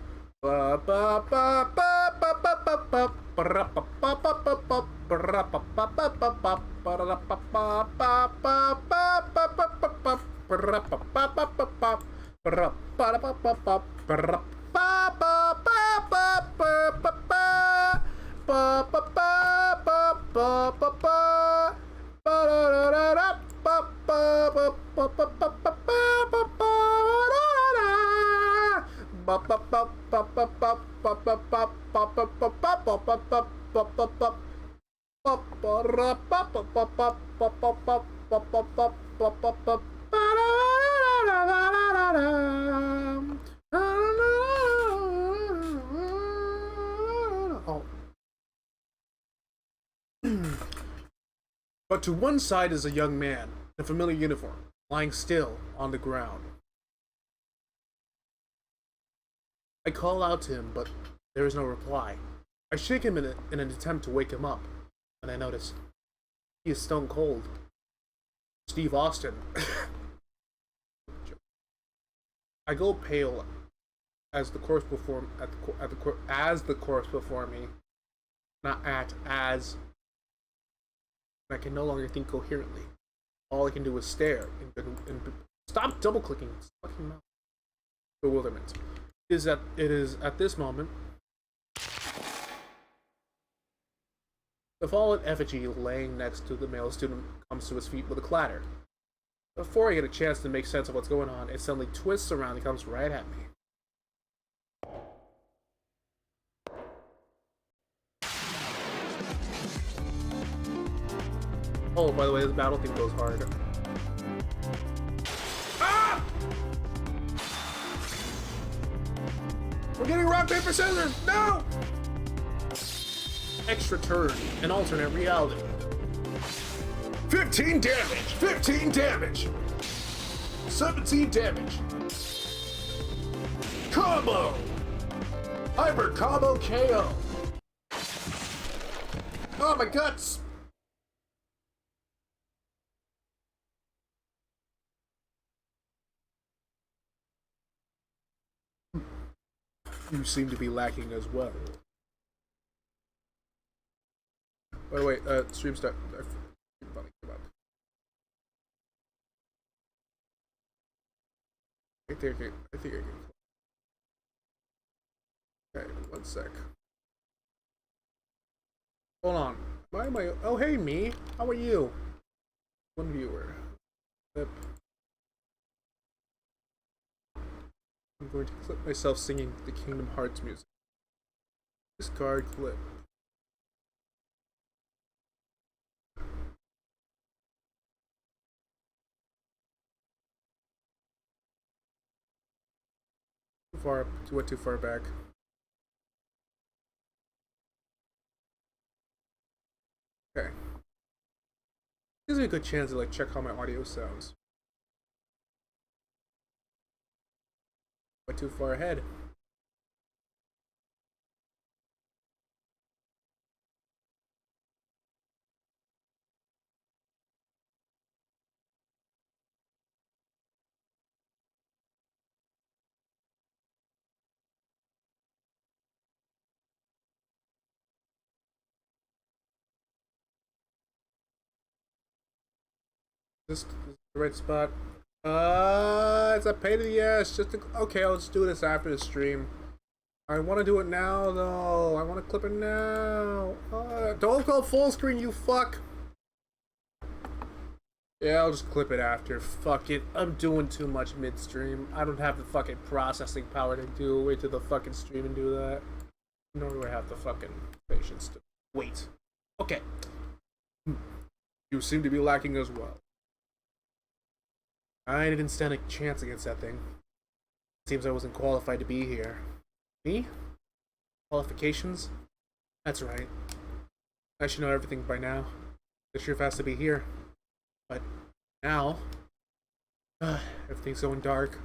But to one side is a young man in a familiar uniform, lying still on the ground. I call out to him, but there is no reply. I shake him in an attempt to wake him up, and I notice he is stone cold. Steve Austin. I go pale as the corpse before me, not at as. I can no longer think coherently. All I can do is stare and stop double clicking. It's fucking mouth. Bewilderment. It is at this moment the fallen effigy laying next to the male student comes to his feet with a clatter. Before I get a chance to make sense of what's going on, it suddenly twists around and comes right at me. Oh, by the way, this battle theme goes hard. Ah! We're getting rock, paper, scissors! No! Extra turn, an alternate reality. 15 damage! 15 damage! 17 damage! Combo! Hyper combo KO! Oh, my guts! You seem to be lacking as well. Oh wait, stream start. I think I can. Okay, 1 sec. Hold on. Why am I? Oh, hey, me. How are you? One viewer. Yep. I'm going to clip myself singing the Kingdom Hearts music. Discard clip. Went too far back. Okay. Gives me a good chance to like check how my audio sounds. Went too far ahead. This is the right spot. It's a pain in the ass. Okay, I'll just do this after the stream. I want to do it now, though. I want to clip it now. Don't go full screen, you fuck. Yeah, I'll just clip it after. Fuck it. I'm doing too much mid-stream. I don't have the fucking processing power to wait to the fucking stream and do that. Nor do I have the fucking patience to wait. Okay. You seem to be lacking as well. I didn't stand a chance against that thing. Seems I wasn't qualified to be here. Me? Qualifications? That's right. I should know everything by now. The truth has to be here. But now, everything's going dark.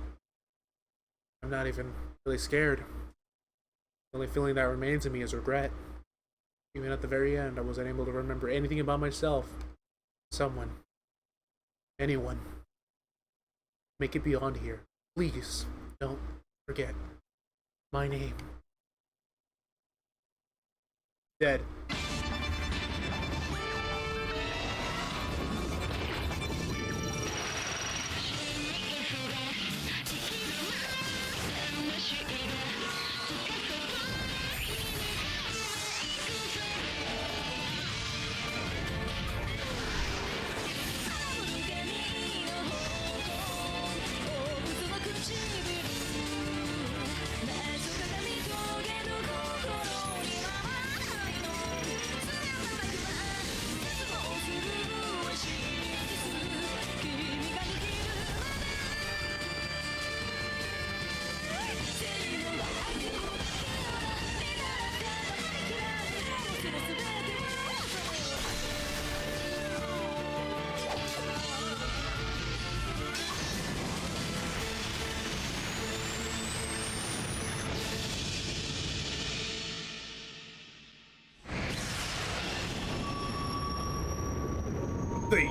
I'm not even really scared. The only feeling that remains in me is regret. Even at the very end, I wasn't able to remember anything about myself. Someone. Anyone. Make it beyond here. Please, don't forget my name. Dead. Fate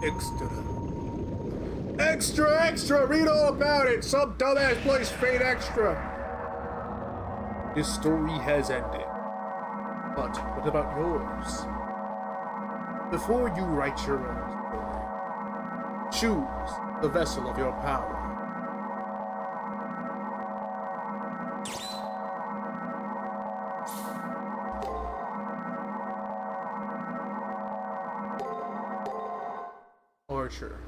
Extra. Extra, extra! Read all about it! Some dumbass plays Fate Extra! This story has ended. But what about yours? Before you write your own story, choose the vessel of your power. Archer.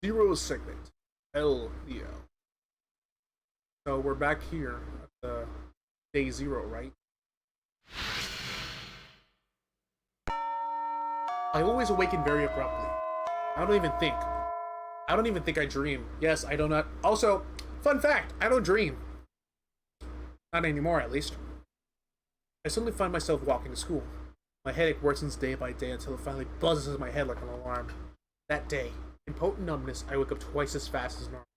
Zero segment. LDL. So we're back here at the day 0, right? I always awaken very abruptly. I don't even think I dream. Yes, I do not. Also, Fun fact, I don't dream. Not anymore, at least. I suddenly find myself walking to school. My headache worsens day by day until it finally buzzes in my head like an alarm. That day, in potent numbness, I wake up twice as fast as normal.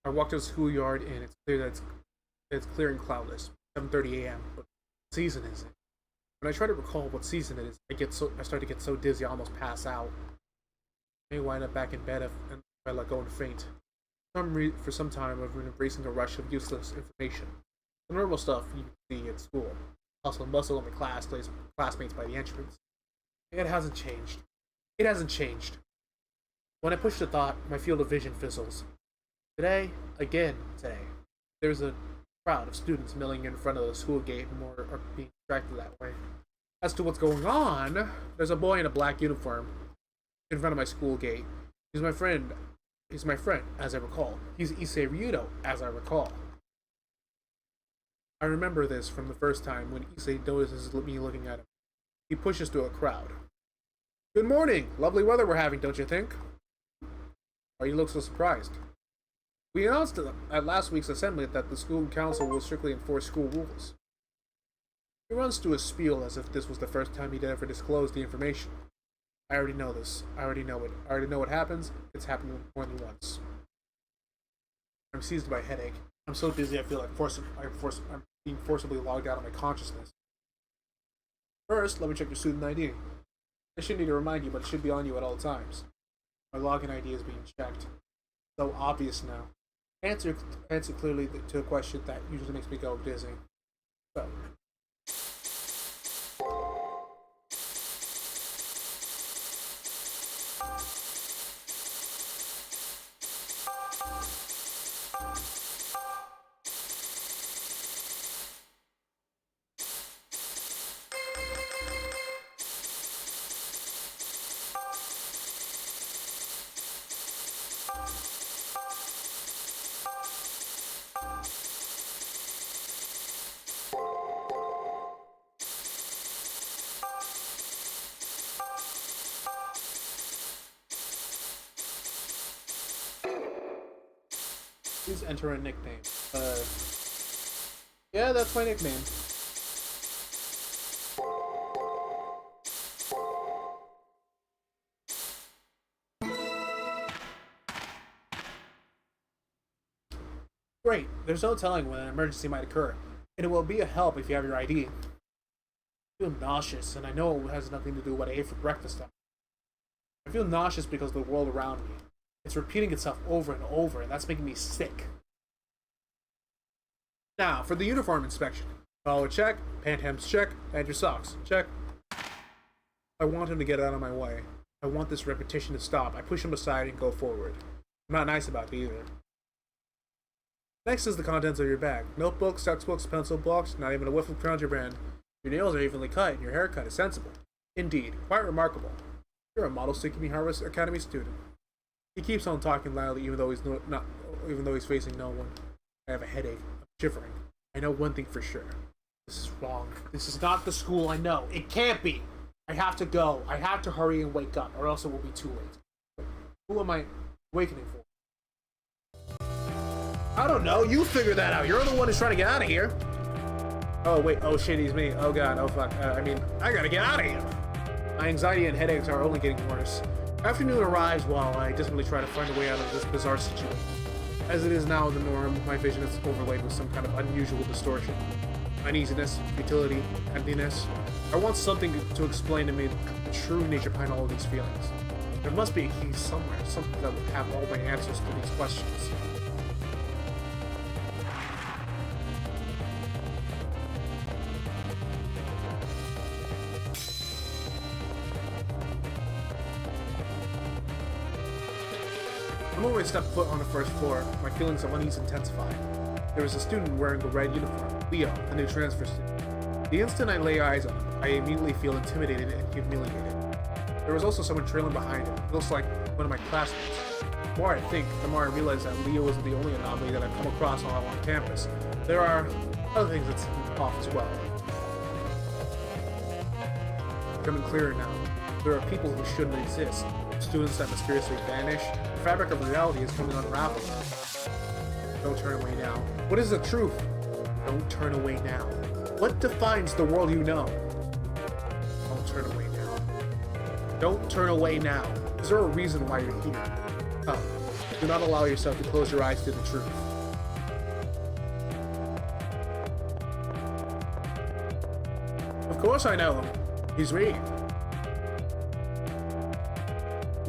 I walk to the schoolyard and it's clear that it's clear and cloudless. 7:30 a.m. But what season is it? When I try to recall what season it is, I start to get so dizzy I almost pass out. I may wind up back in bed if I let go and faint. For some time, I've been embracing a rush of useless information. The normal stuff you see at school. Hustle and bustle in the classmates by the entrance. It hasn't changed. It hasn't changed. When I push the thought, my field of vision fizzles. Today, there's a crowd of students milling in front of the school gate and more are being distracted that way. As to what's going on, there's a boy in a black uniform in front of my school gate. He's my friend, as I recall. He's Issei Ryudo, as I recall. I remember this from the first time when Issei notices me looking at him. He pushes through a crowd. Good morning! Lovely weather we're having, don't you think? Why you look so surprised? We announced at last week's assembly that the school council will strictly enforce school rules. He runs through a spiel as if this was the first time he'd ever disclosed the information. I already know this. I already know it. I already know what happens. It's happened more than once. I'm seized by a headache. I'm so dizzy I feel like I'm being forcibly logged out of my consciousness. First, let me check your student ID. I shouldn't need to remind you, but it should be on you at all times. My login ID is being checked. So obvious now. Answer clearly to a question that usually makes me go dizzy. So. Please enter a nickname. Yeah, that's my nickname. Great, there's no telling when an emergency might occur, and it will be a help if you have your ID. I feel nauseous, and I know it has nothing to do with what I ate for breakfast. I feel nauseous because of the world around me. It's repeating itself over and over, and that's making me sick. Now, for the uniform inspection. Collar check, pant hems check, and your socks check. I want him to get out of my way. I want this repetition to stop. I push him aside and go forward. I'm not nice about it either. Next is the contents of your bag. Notebooks, textbooks, pencil blocks, not even a whiff of contraband. Your nails are evenly cut, and your haircut is sensible. Indeed, quite remarkable. You're a model Sukimi Harvest Academy student. He keeps on talking loudly, even though he's facing no one. I have a headache. I'm shivering. I know one thing for sure. This is wrong. This is not the school I know. It can't be. I have to go. I have to hurry and wake up, or else it will be too late. Who am I awakening for? I don't know. You figure that out. You're the one who's trying to get out of here. Oh wait. Oh shit. He's me. Oh god. Oh fuck. I gotta get out of here. My anxiety and headaches are only getting worse. Afternoon arrives while I desperately try to find a way out of this bizarre situation. As it is now the norm, my vision is overlaid with some kind of unusual distortion. Uneasiness, futility, emptiness. I want something to explain to me the true nature behind all of these feelings. There must be a key somewhere, something that will have all my answers to these questions. The moment I step foot on the first floor, my feelings of unease intensify. There was a student wearing a red uniform, Leo, the new transfer student. The instant I lay eyes on him, I immediately feel intimidated and humiliated. There was also someone trailing behind him. It looks like one of my classmates. The more I think, the more I realize that Leo isn't the only anomaly that I've come across while on campus. There are other things that seem off as well. It's becoming clearer now. There are people who shouldn't exist. Students that mysteriously vanish. The fabric of reality is coming unraveled. Don't turn away now. What is the truth? Don't turn away now. What defines the world you know? Don't turn away now. Don't turn away now. Is there a reason why you're here? Come. Do not allow yourself to close your eyes to the truth. Of course I know him. He's me.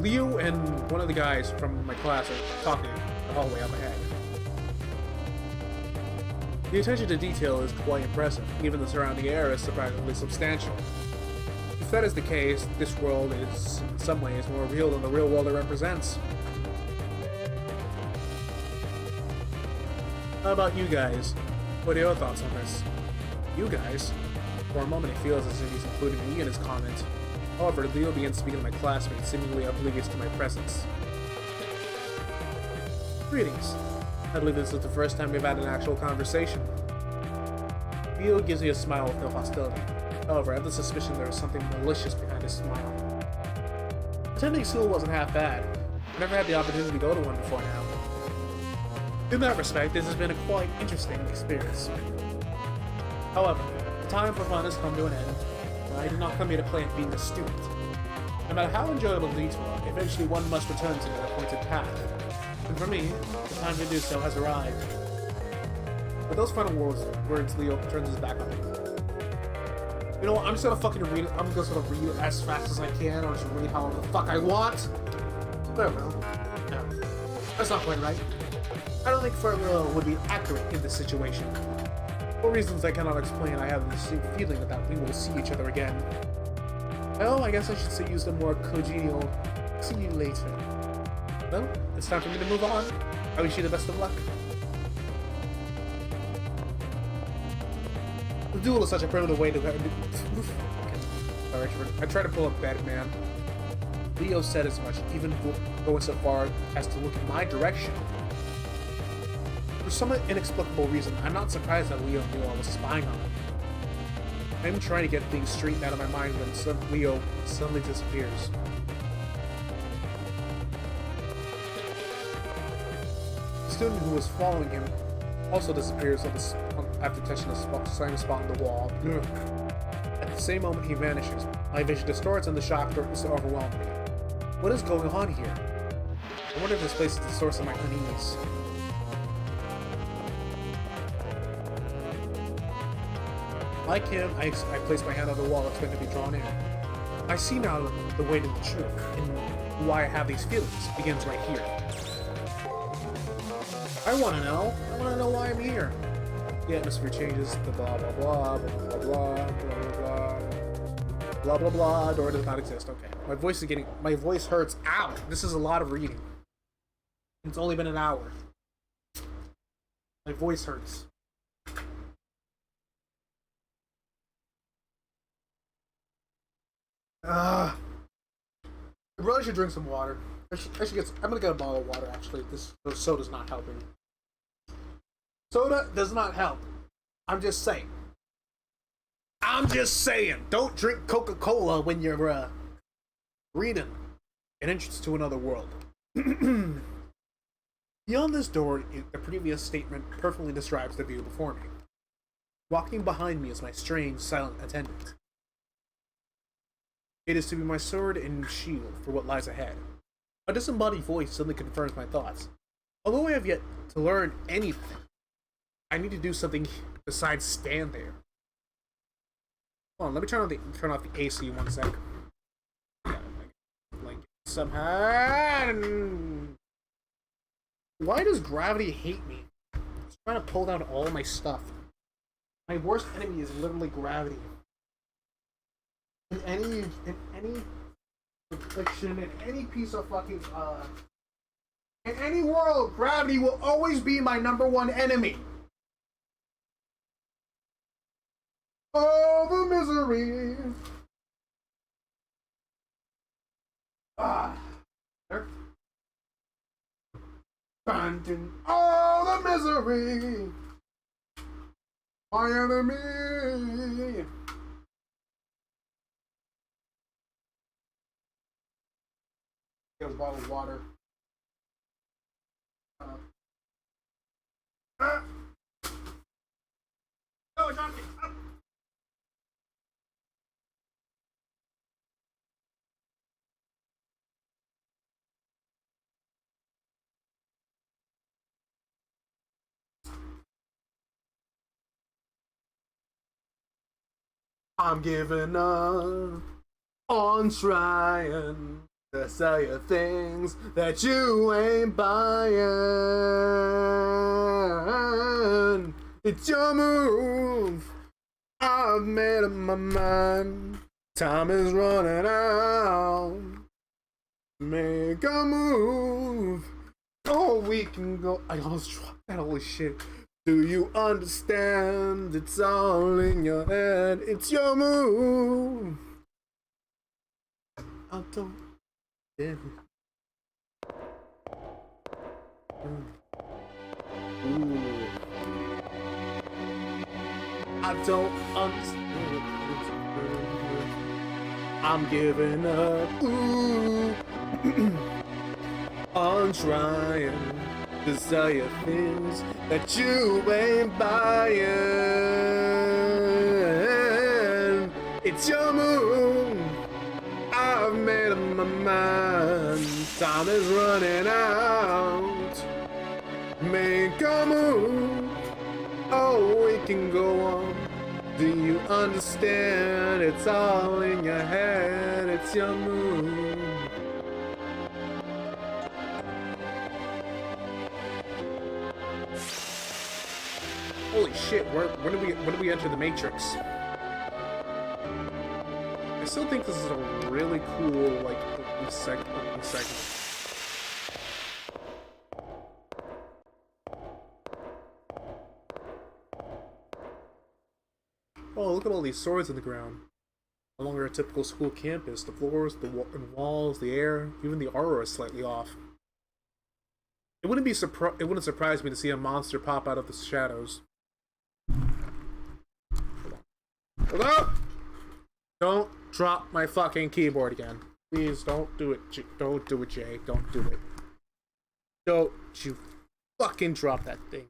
Leo and one of the guys from my class are talking the hallway up ahead. The attention to detail is quite impressive. Even the surrounding area is surprisingly substantial. If that is the case, this world is, in some ways, more real than the real world it represents. How about you guys? What are your thoughts on this? You guys? For a moment it feels as if he's including me in his comment. However, Leo begins speaking to my classmates, seemingly oblivious to my presence. Greetings. I believe this is the first time we've had an actual conversation. Leo gives me a smile with no hostility. However, I have the suspicion there is something malicious behind his smile. Attending school wasn't half bad. I never had the opportunity to go to one before now. In that respect, this has been a quite interesting experience. However, the time for fun has come to an end, and I did not come here to play at being a student. No matter how enjoyable the detour, eventually one must return to their appointed path. And for me, the time to do so has arrived. With those final words, Leo turns his back on me. You know what, I'm just gonna fucking read it. I'm just gonna read it as fast as I can, or just read however the fuck I want. Very well. No, that's not quite right. I don't think Farewell would be accurate in this situation. For reasons I cannot explain, I have this feeling that we will see each other again. Well, I guess I should say use the more congenial see you later. Well, it's time for me to move on. I wish you the best of luck. The duel is such a primitive way to... Sorry, I tried to pull up bed, man. Leo said as much, even going so far as to look in my direction. For some inexplicable reason, I'm not surprised that Leo knew I was spying on him. I'm trying to get things straightened out of my mind when Leo suddenly disappears. The student who was following him also disappears after touching the same spot on the wall. At the same moment he vanishes, my vision distorts and the shock threatens to overwhelm me. What is going on here? I wonder if this place is the source of my unease. Like him, I place my hand on the wall expecting to be drawn in. I see now the way to the truth, and why I have these feelings begins right here. I want to know why I'm here. The atmosphere changes, the blah blah blah, blah blah blah, blah blah blah, blah blah blah, door does not exist. Okay. My voice hurts. Ow! This is a lot of reading. It's only been an hour. My voice hurts. I really should drink some water. I'm gonna get a bottle of water, actually. This soda's not helping. Soda does not help. I'm just saying. Don't drink Coca-Cola when you're, reading an entrance to another world. Beyond this door, the previous statement perfectly describes the view before me. Walking behind me is my strange, silent attendant. It is to be my sword and shield for what lies ahead. A disembodied voice suddenly confirms my thoughts. Although I have yet to learn anything, I need to do something besides stand there. Hold on, let me turn off the AC 1 sec. Like somehow. Why does gravity hate me? It's trying to pull down all my stuff. My worst enemy is literally gravity. In any affliction, in any piece of fucking in any world, gravity will always be my #1 enemy. Oh, the misery. There. Oh, the misery. My enemy. Get a bottle of water. No, Johnny. I'm giving up on trying to sell you things that you ain't buying. It's your move. I've made up my mind. Time is running out. Make a move. Oh, we can go. I almost dropped that. Holy shit. Do you understand? It's all in your head. It's your move. I don't. Yeah. Ooh. I don't understand. I'm giving up. Ooh. I'm trying to sell you things that you ain't buying. It's your move. I've made up my mind. Time is running out. Make a move. Oh, we can go on. Do you understand? It's all in your head. It's your move. Holy shit, when do we enter the Matrix? I still think this is a really cool, like, segment. Oh, look at all these swords in the ground. No longer a typical school campus. The floors, the walls, the air, even the aura is slightly off. It wouldn't surprise me to see a monster pop out of the shadows. Hold up! Don't drop my fucking keyboard again. Please don't do it. Don't do it, Jay. Don't do it. Don't you fucking drop that thing.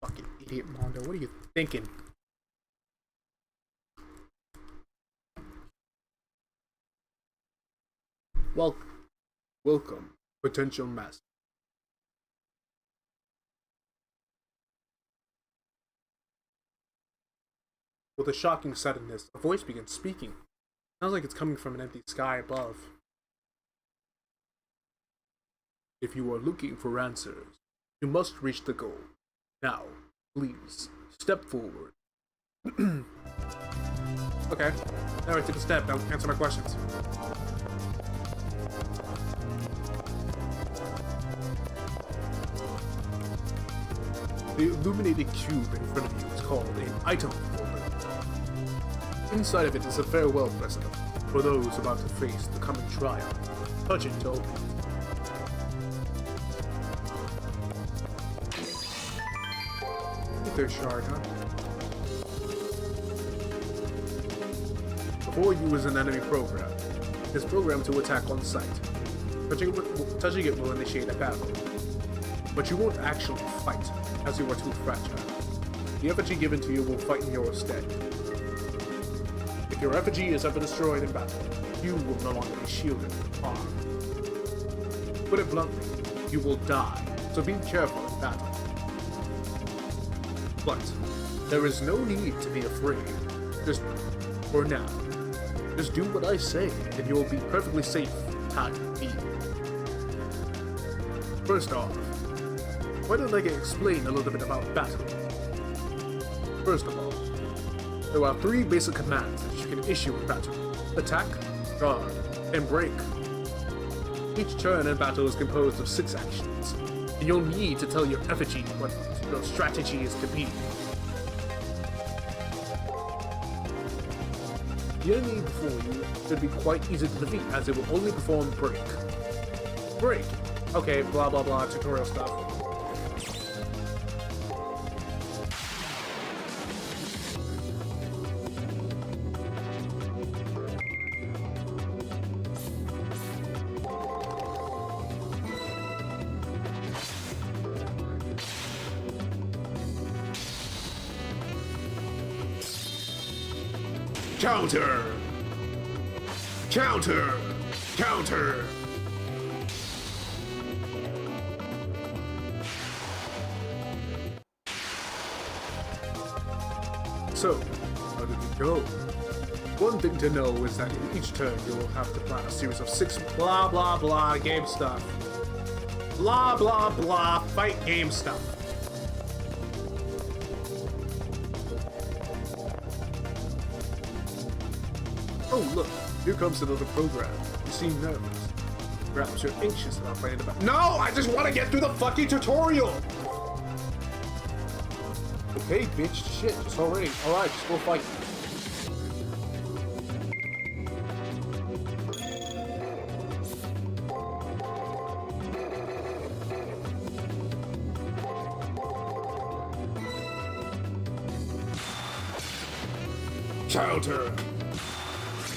Fucking idiot, Mondo. What are you thinking? Welcome, potential master. With a shocking suddenness, a voice begins speaking. Sounds like it's coming from an empty sky above. If you are looking for answers, you must reach the goal. Now, please, step forward. Okay. Now I take a step. Now answer my questions. The illuminated cube in front of you is called an item folder. Inside of it is a farewell present for those about to face the coming trial. Touch it to open it. Ether shard, huh? Before you is an enemy program. It is programmed to attack on sight. Touching it will initiate a battle. But you won't actually fight, as you are too fragile. The effigy given to you will fight in your stead. If your effigy is ever destroyed in battle, you will no longer be shielded from harm. Put it bluntly, you will die, so be careful in battle. But there is no need to be afraid. Just for now. Just do what I say, and you will be perfectly safe time being. First off, why don't I explain a little bit about battle? First of all, there are 3 basic commands that you can issue in battle. Attack, guard, and break. Each turn in battle is composed of 6 actions, and you'll need to tell your effigy what your strategy is to be. The enemy before you should be quite easy to defeat, as it will only perform break. Break! Okay, blah blah blah, tutorial stuff. Counter! Counter! Counter! So, how did it go? One thing to know is that in each turn you will have to plan a series of 6 blah blah blah game stuff. Blah blah blah fight game stuff. Oh look, here comes another program. You seem nervous. Perhaps you're anxious about fighting the battle. No, I just want to get through the fucking tutorial! Okay, bitch, shit, just already. Alright, just go fight. Counter!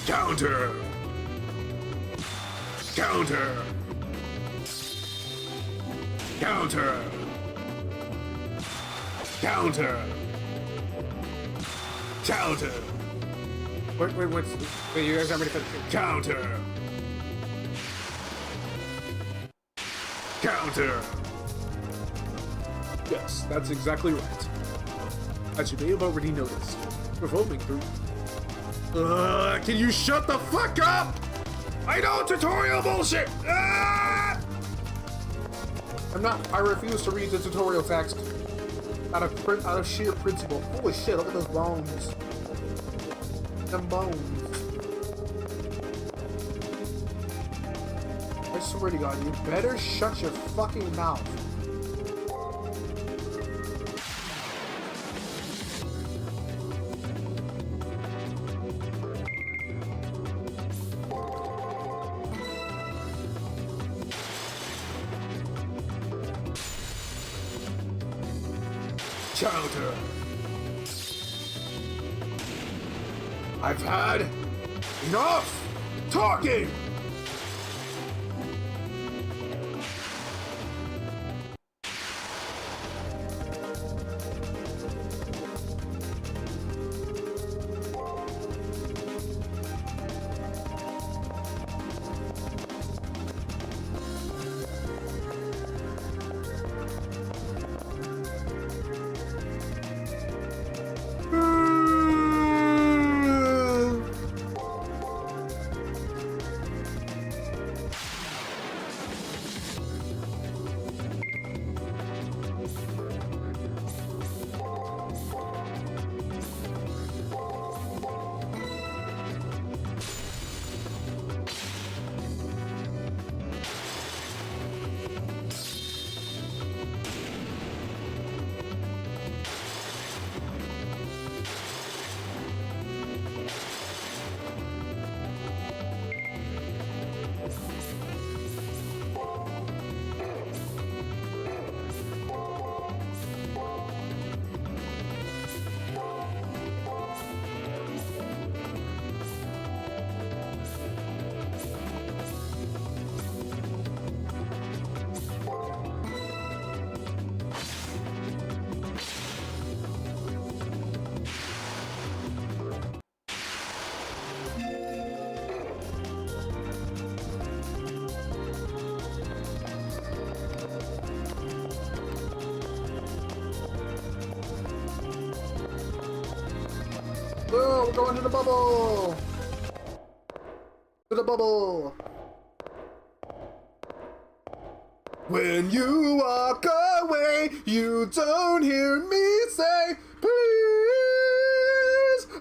Counter! Counter! Counter! Counter! Counter! Wait, you guys aren't ready for the counter! Counter! Yes, that's exactly right. As you may have already noticed, we're roaming through. Can you shut the fuck up? I know tutorial bullshit! I refuse to read the tutorial text. Out of sheer principle. Holy shit, look at those bones. Them bones. I swear to God, you better shut your fucking mouth. Counter. I've had enough talking! Oh, we're going to the bubble! To the bubble! When you walk away, you don't hear me say, please,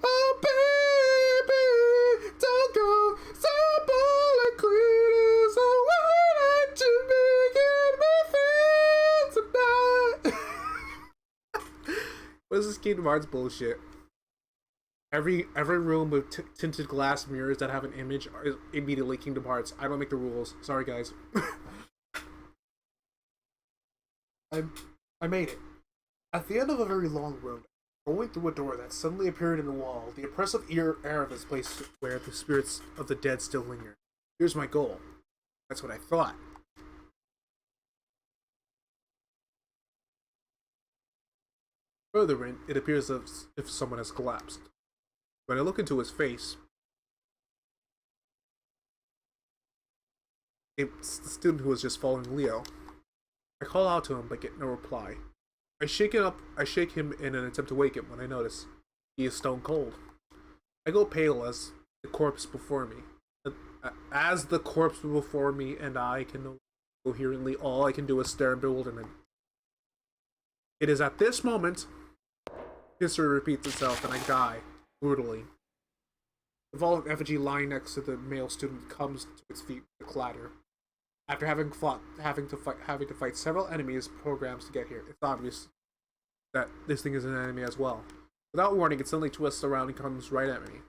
oh baby, don't go. Simple and clean is a way that you making me feel tonight. What is this Kingdom Hearts bullshit? Every room with tinted glass mirrors that have an image is immediately Kingdom Hearts. I don't make the rules. Sorry, guys. I made it. At the end of a very long road, going through a door that suddenly appeared in the wall, the oppressive air of this place where the spirits of the dead still linger. Here's my goal. That's what I thought. Further in, it appears as if someone has collapsed. When I look into his face, it's the student who was just following Leo. I call out to him but get no reply. I shake him in an attempt to wake him when I notice he is stone cold. I go pale as the corpse before me. And I can coherently, all I can do is stare in bewilderment. It is at this moment history repeats itself and I die brutally. The fallen effigy lying next to the male student comes to its feet with a clatter. After having to fight several enemies programs to get here, it's obvious that this thing is an enemy as well. Without warning, it suddenly twists around and comes right at me.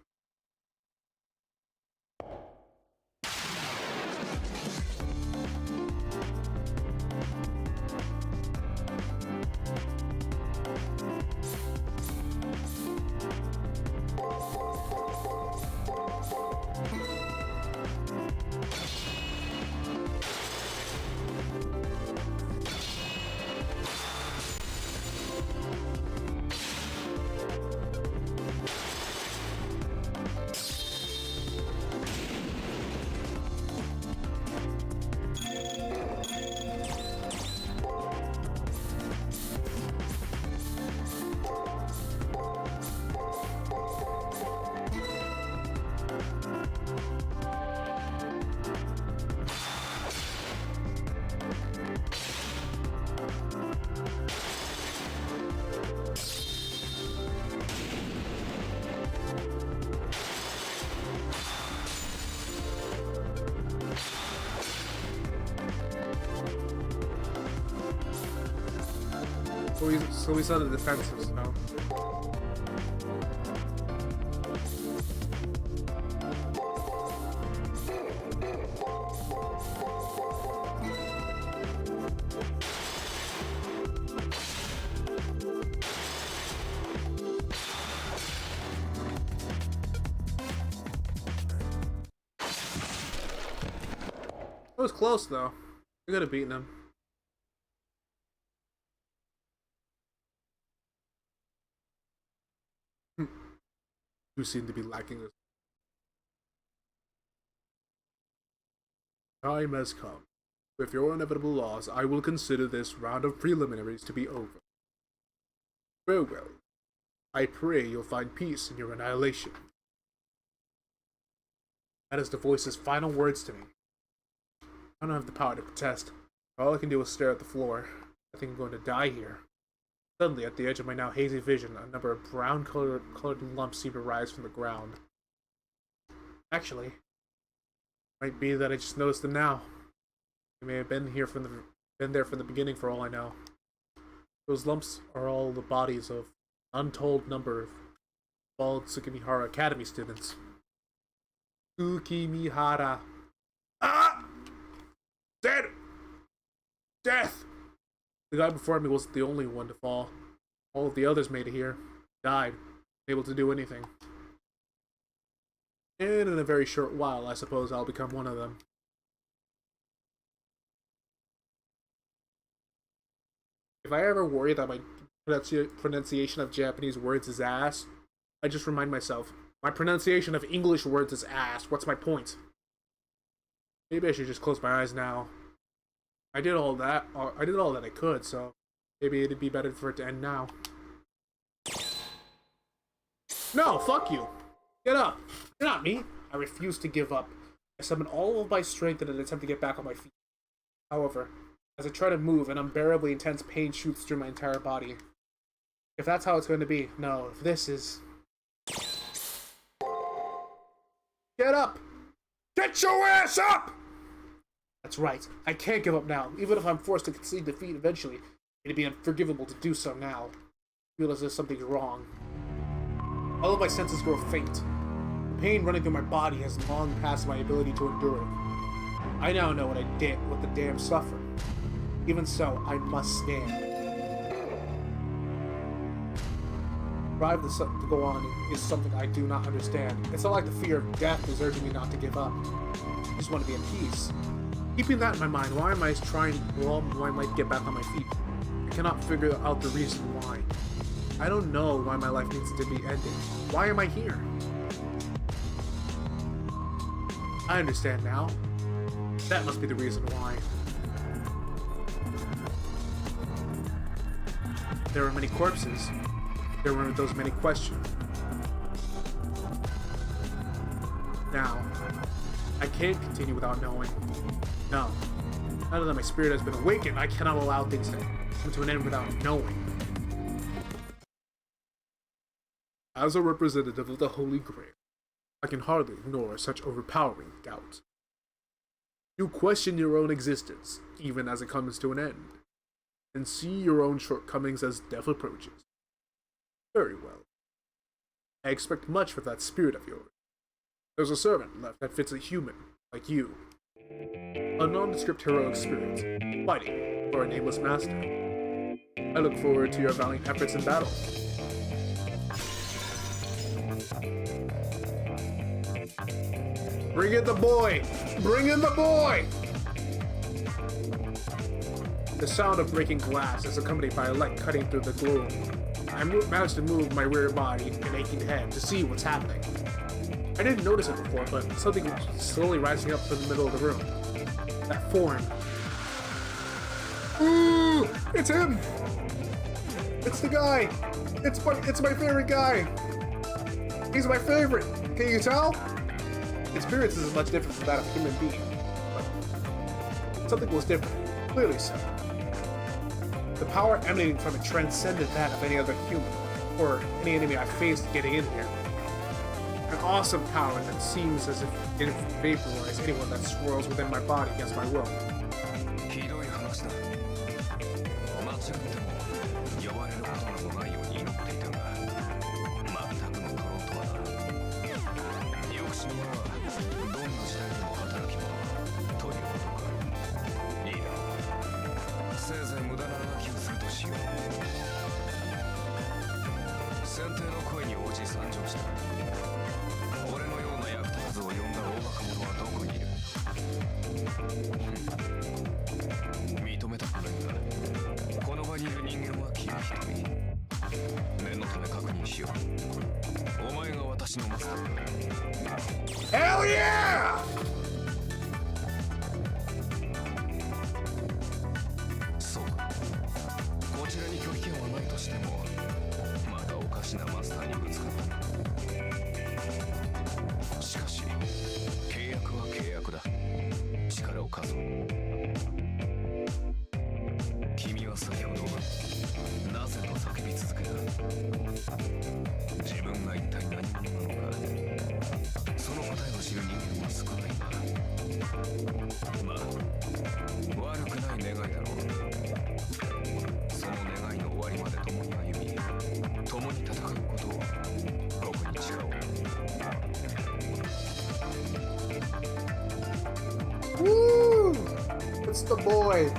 So he's on the defensive now. It was close though. We could have beaten him. You seem to be lacking this. Time has come. With your inevitable loss, I will consider this round of preliminaries to be over. Farewell. I pray you'll find peace in your annihilation. That is the voice's final words to me. I don't have the power to protest. All I can do is stare at the floor. I think I'm going to die here. Suddenly, at the edge of my now hazy vision, a number of brown-colored lumps seem to rise from the ground. Actually, it might be that I just noticed them now. They may have been there from the beginning, for all I know. Those lumps are all the bodies of an untold number of fallen Tsukimihara Academy students. Tsukimihara. Ah! Dead! Death! The guy before me wasn't the only one to fall. All of the others made it here. Died. Unable to do anything. And in a very short while, I suppose I'll become one of them. If I ever worry that my pronunciation of Japanese words is ass, I just remind myself, my pronunciation of English words is ass. What's my point? Maybe I should just close my eyes now. I did all that I could, so maybe it'd be better for it to end now. No, fuck you! Get up! You're not me! I refuse to give up. I summon all of my strength in an attempt to get back on my feet. However, as I try to move, an unbearably intense pain shoots through my entire body. If that's how it's going to be, no, if this is... Get up! Get your ass up! That's right. I can't give up now. Even if I'm forced to concede defeat eventually, it'd be unforgivable to do so now. I feel as if something's wrong. All of my senses grow faint. The pain running through my body has long passed my ability to endure it. I now know what the damned suffer. Even so, I must stand. Drive to go on is something I do not understand. It's not like the fear of death is urging me not to give up. I just want to be at peace. Keeping that in my mind, why am I I might get back on my feet? I cannot figure out the reason why. I don't know why my life needs to be ending. Why am I here? I understand now. That must be the reason why. There were many corpses. There were those many questions. Now, I can't continue without knowing. No. Now that my spirit has been awakened, I cannot allow things to come to an end without knowing. As a representative of the Holy Grail, I can hardly ignore such overpowering doubt. You question your own existence, even as it comes to an end, and see your own shortcomings as death approaches. Very well. I expect much from that spirit of yours. There's a servant left that fits a human, like you. A nondescript heroic spirit, fighting for a nameless master. I look forward to your valiant efforts in battle. Bring in the boy! Bring in the boy! The sound of breaking glass is accompanied by a light cutting through the gloom. I managed to move my weary body and aching head to see what's happening. I didn't notice it before, but something was slowly rising up from the middle of the room. That form. Ooh! It's him! It's the guy! It's my favorite guy! He's my favorite! Can you tell? His appearance isn't much different from that of a human being, but something was different, clearly so. The power emanating from it transcended that of any other human, or any enemy I faced getting in here. An awesome power that seems as if it vaporized anyone that swirls within my body against my will. ひどい話だ。間違っても呼ばれることなどないように祈っていたが、全くのプロとはな。抑止の者はどんな時代でも働き者ということか。いいだろう。せいぜい無駄な動きをするとしよう。選定の声に応じ参上した。俺のような役立たずを呼んだ大バカ者はどこにいる？認めたくないが、この場にいる人間は君一人。念のため確認しよう。お前が私のマスターだ。Hell yeah! そうか。こちらに拒否権はないとしても、またおかしなマスターにぶつかった。しかし、契約は契約だ。力を貸そう。君は先ほど、なぜと叫び続けた。自分が一体何者なのか、その答えを知る人間は少ないが、まあ、悪くない願いだろう。その願いの終わりまで共に歩み、共に戦うことを、ここに誓おう。Woo! It's the boy.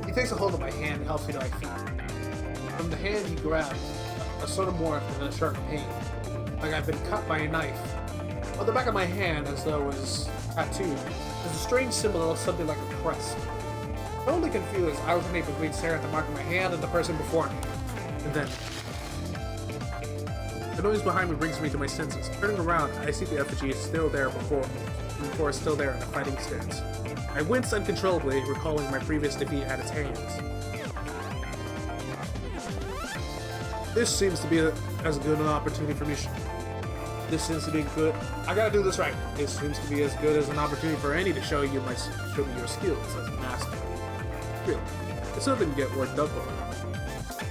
He takes a hold of my hand and helps me to my feet. From the hand he grabbed, a sort of warmth and a sharp pain, like I've been cut by a knife. On the back of my hand, as though it was tattooed, is a strange symbol of something like a crest. Totally confused, I was unable to stare at the mark of my hand and the person before me. And then the noise behind me brings me to my senses. Turning around, I see the effigy is still there before it's still there in a fighting stance. I wince uncontrollably, recalling my previous defeat at its hands. This seems to be as good an opportunity for me. This seems to be good. I gotta do this right. This seems to be as good as an opportunity for any to show me your skills as a master. Really, it's nothing to get worked up over.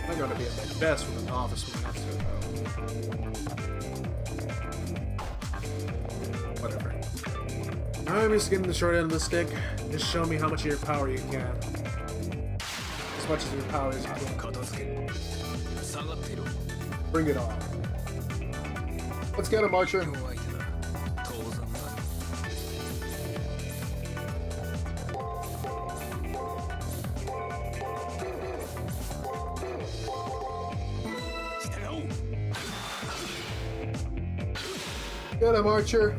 I'm gonna be at my best with an novice when that's it, though. Whatever. I'm just getting the short end of the stick. Just show me how much of your power you can. As much of your power as you can. Bring it on. Let's get him, Archer. Get him, Archer.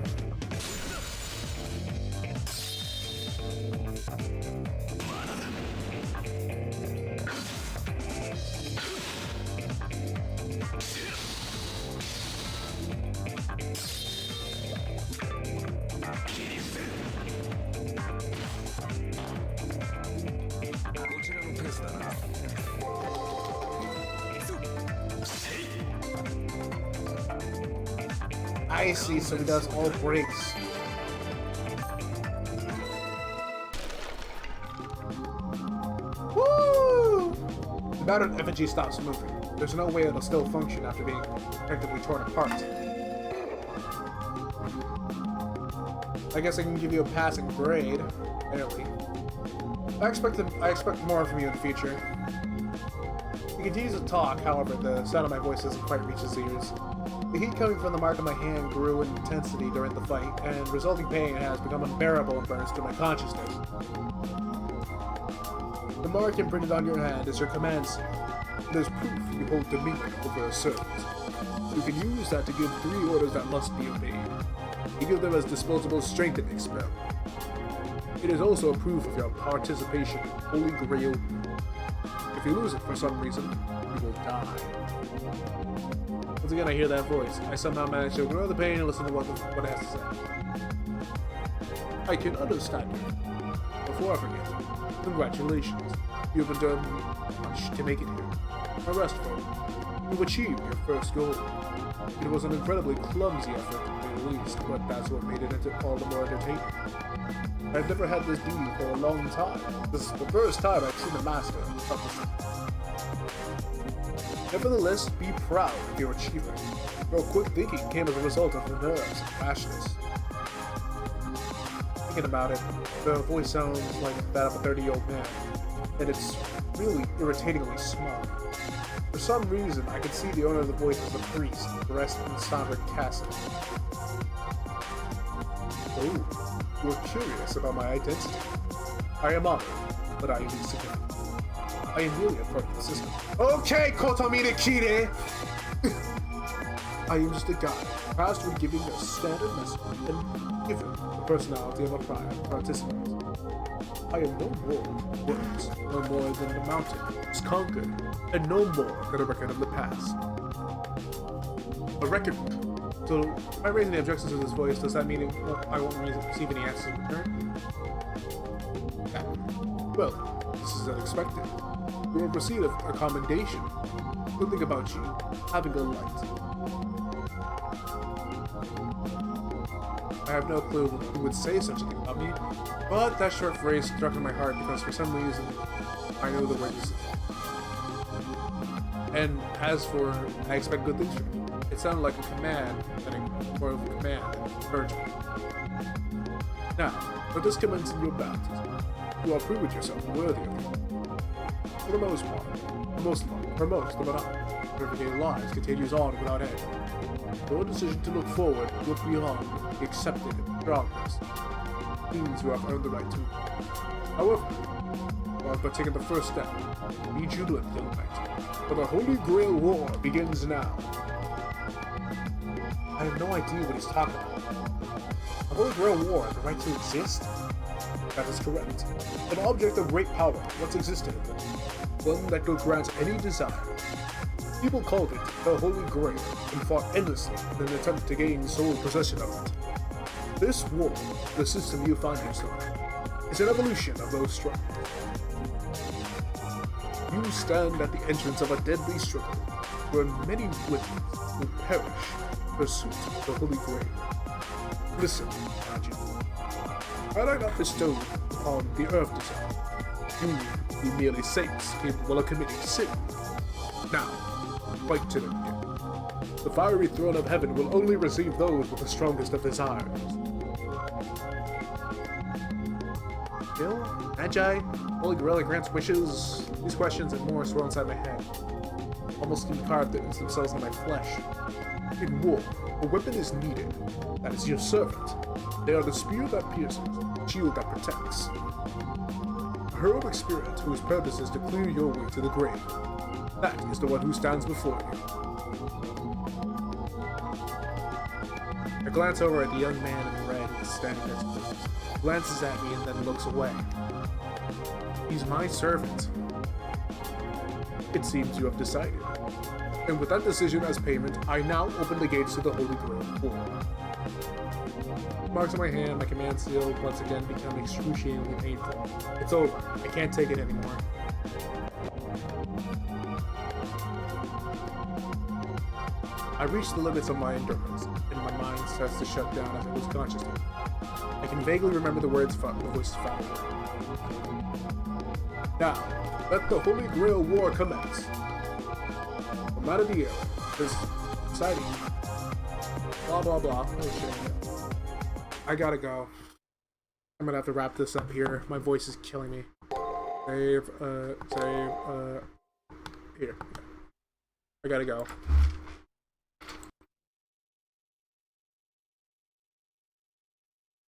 I see, so he does all breaks. Woo! The battered effigy stops moving. There's no way it'll still function after being effectively torn apart. I guess I can give you a passing grade. Barely. I expect more from you in the future. He continues to talk, however, the sound of my voice doesn't quite reach his ears. The heat coming from the mark of my hand grew in intensity during the fight, and resulting pain has become unbearable and burns through my consciousness. The mark imprinted on your hand is your command seal. It is proof you hold dominion over a servant. You can use that to give 3 orders that must be obeyed. You give them as disposable strengthening spell. It is also a proof of your participation in Holy Grail. If you lose it for some reason, you will die. Once again, I hear that voice. I somehow manage to ignore the pain and listen to what it has to say. I can understand you. Before I forget, congratulations. You've done much to make it here. A restful. You've achieved your first goal. It was an incredibly clumsy effort, to say the least, but that's what made it all the more entertaining. I've never had this duty for a long time. This is the first time I've seen a master of this. Nevertheless, be proud of your achievement. Your quick thinking came as a result of the nerves and rashness. Thinking about it, the voice sounds like that of a 30-year-old man, and it's really irritatingly smug. For some reason, I could see the owner of the voice as a priest, the rest in Standard Castle. Oh, you're curious about my identity. I am honored, but I am insignificant. I am merely a part of the system. Okay, Kotomine Kire! I am just a guy, tasked with giving a standard message and given the personality of a participant. I am no more than words, no more than the mountain is conquered, and no more than a record of the past. A record. So, by raising the objections to this voice, does that mean I won't receive any answers in return? Yeah. Well, this is unexpected. You will receive a commendation. Good thing about you, having a light. I have no clue who would say such a thing about me, but that short phrase struck in my heart because for some reason, I know the word uses. And as for, I expect good things from you. It sounded like a command, more of a command than encouragement. Now, let this commence in your baptism. You are proving yourself worthy of it. For the most part, for most of our everyday lives continues on without end. Your decision to look forward, look beyond, be accepted in progress, means you have earned the right to. However, you have but taken the first step. Be jubilant, young knight, for the Holy Grail War begins now. I have no idea what he's talking about. The Holy Grail War, the right to exist? That is correct. An object of great power once existed, one that could grant any desire. People called it the Holy Grail and fought endlessly in an attempt to gain sole possession of it. This war, the system you find yourself in, is an evolution of those struggles. You stand at the entrance of a deadly struggle where many women will perish in pursuit of the Holy Grail. Listen, Ajin. Had I not bestowed upon the earth desire, you would be merely saints capable of committing sin. Now, fight to them again. The fiery throne of heaven will only receive those with the strongest of desires. Bill? Magi? Holy Gorilla grants wishes? These questions and more swirl inside my head. Almost carved themselves in my flesh. In war, a weapon is needed. That is your servant. They are the spear that pierces, shield that protects. A heroic spirit whose purpose is to clear your way to the grave. That is the one who stands before you. I glance over at the young man in red who is standing next to me. Glances at me and then looks away. He's my servant. It seems you have decided. And with that decision as payment, I now open the gates to the Holy Grail War. Marks on my hand, my command seal once again become excruciatingly painful. It's over. I can't take it anymore. I reached the limits of my endurance, and my mind starts to shut down as I lose consciousness. I can vaguely remember the words the voices following. Now, let the Holy Grail War commence. I'm out of the air. This exciting. Blah blah blah. Oh, shit. I gotta go. I'm gonna have to wrap this up here. My voice is killing me. Save, here. I gotta go.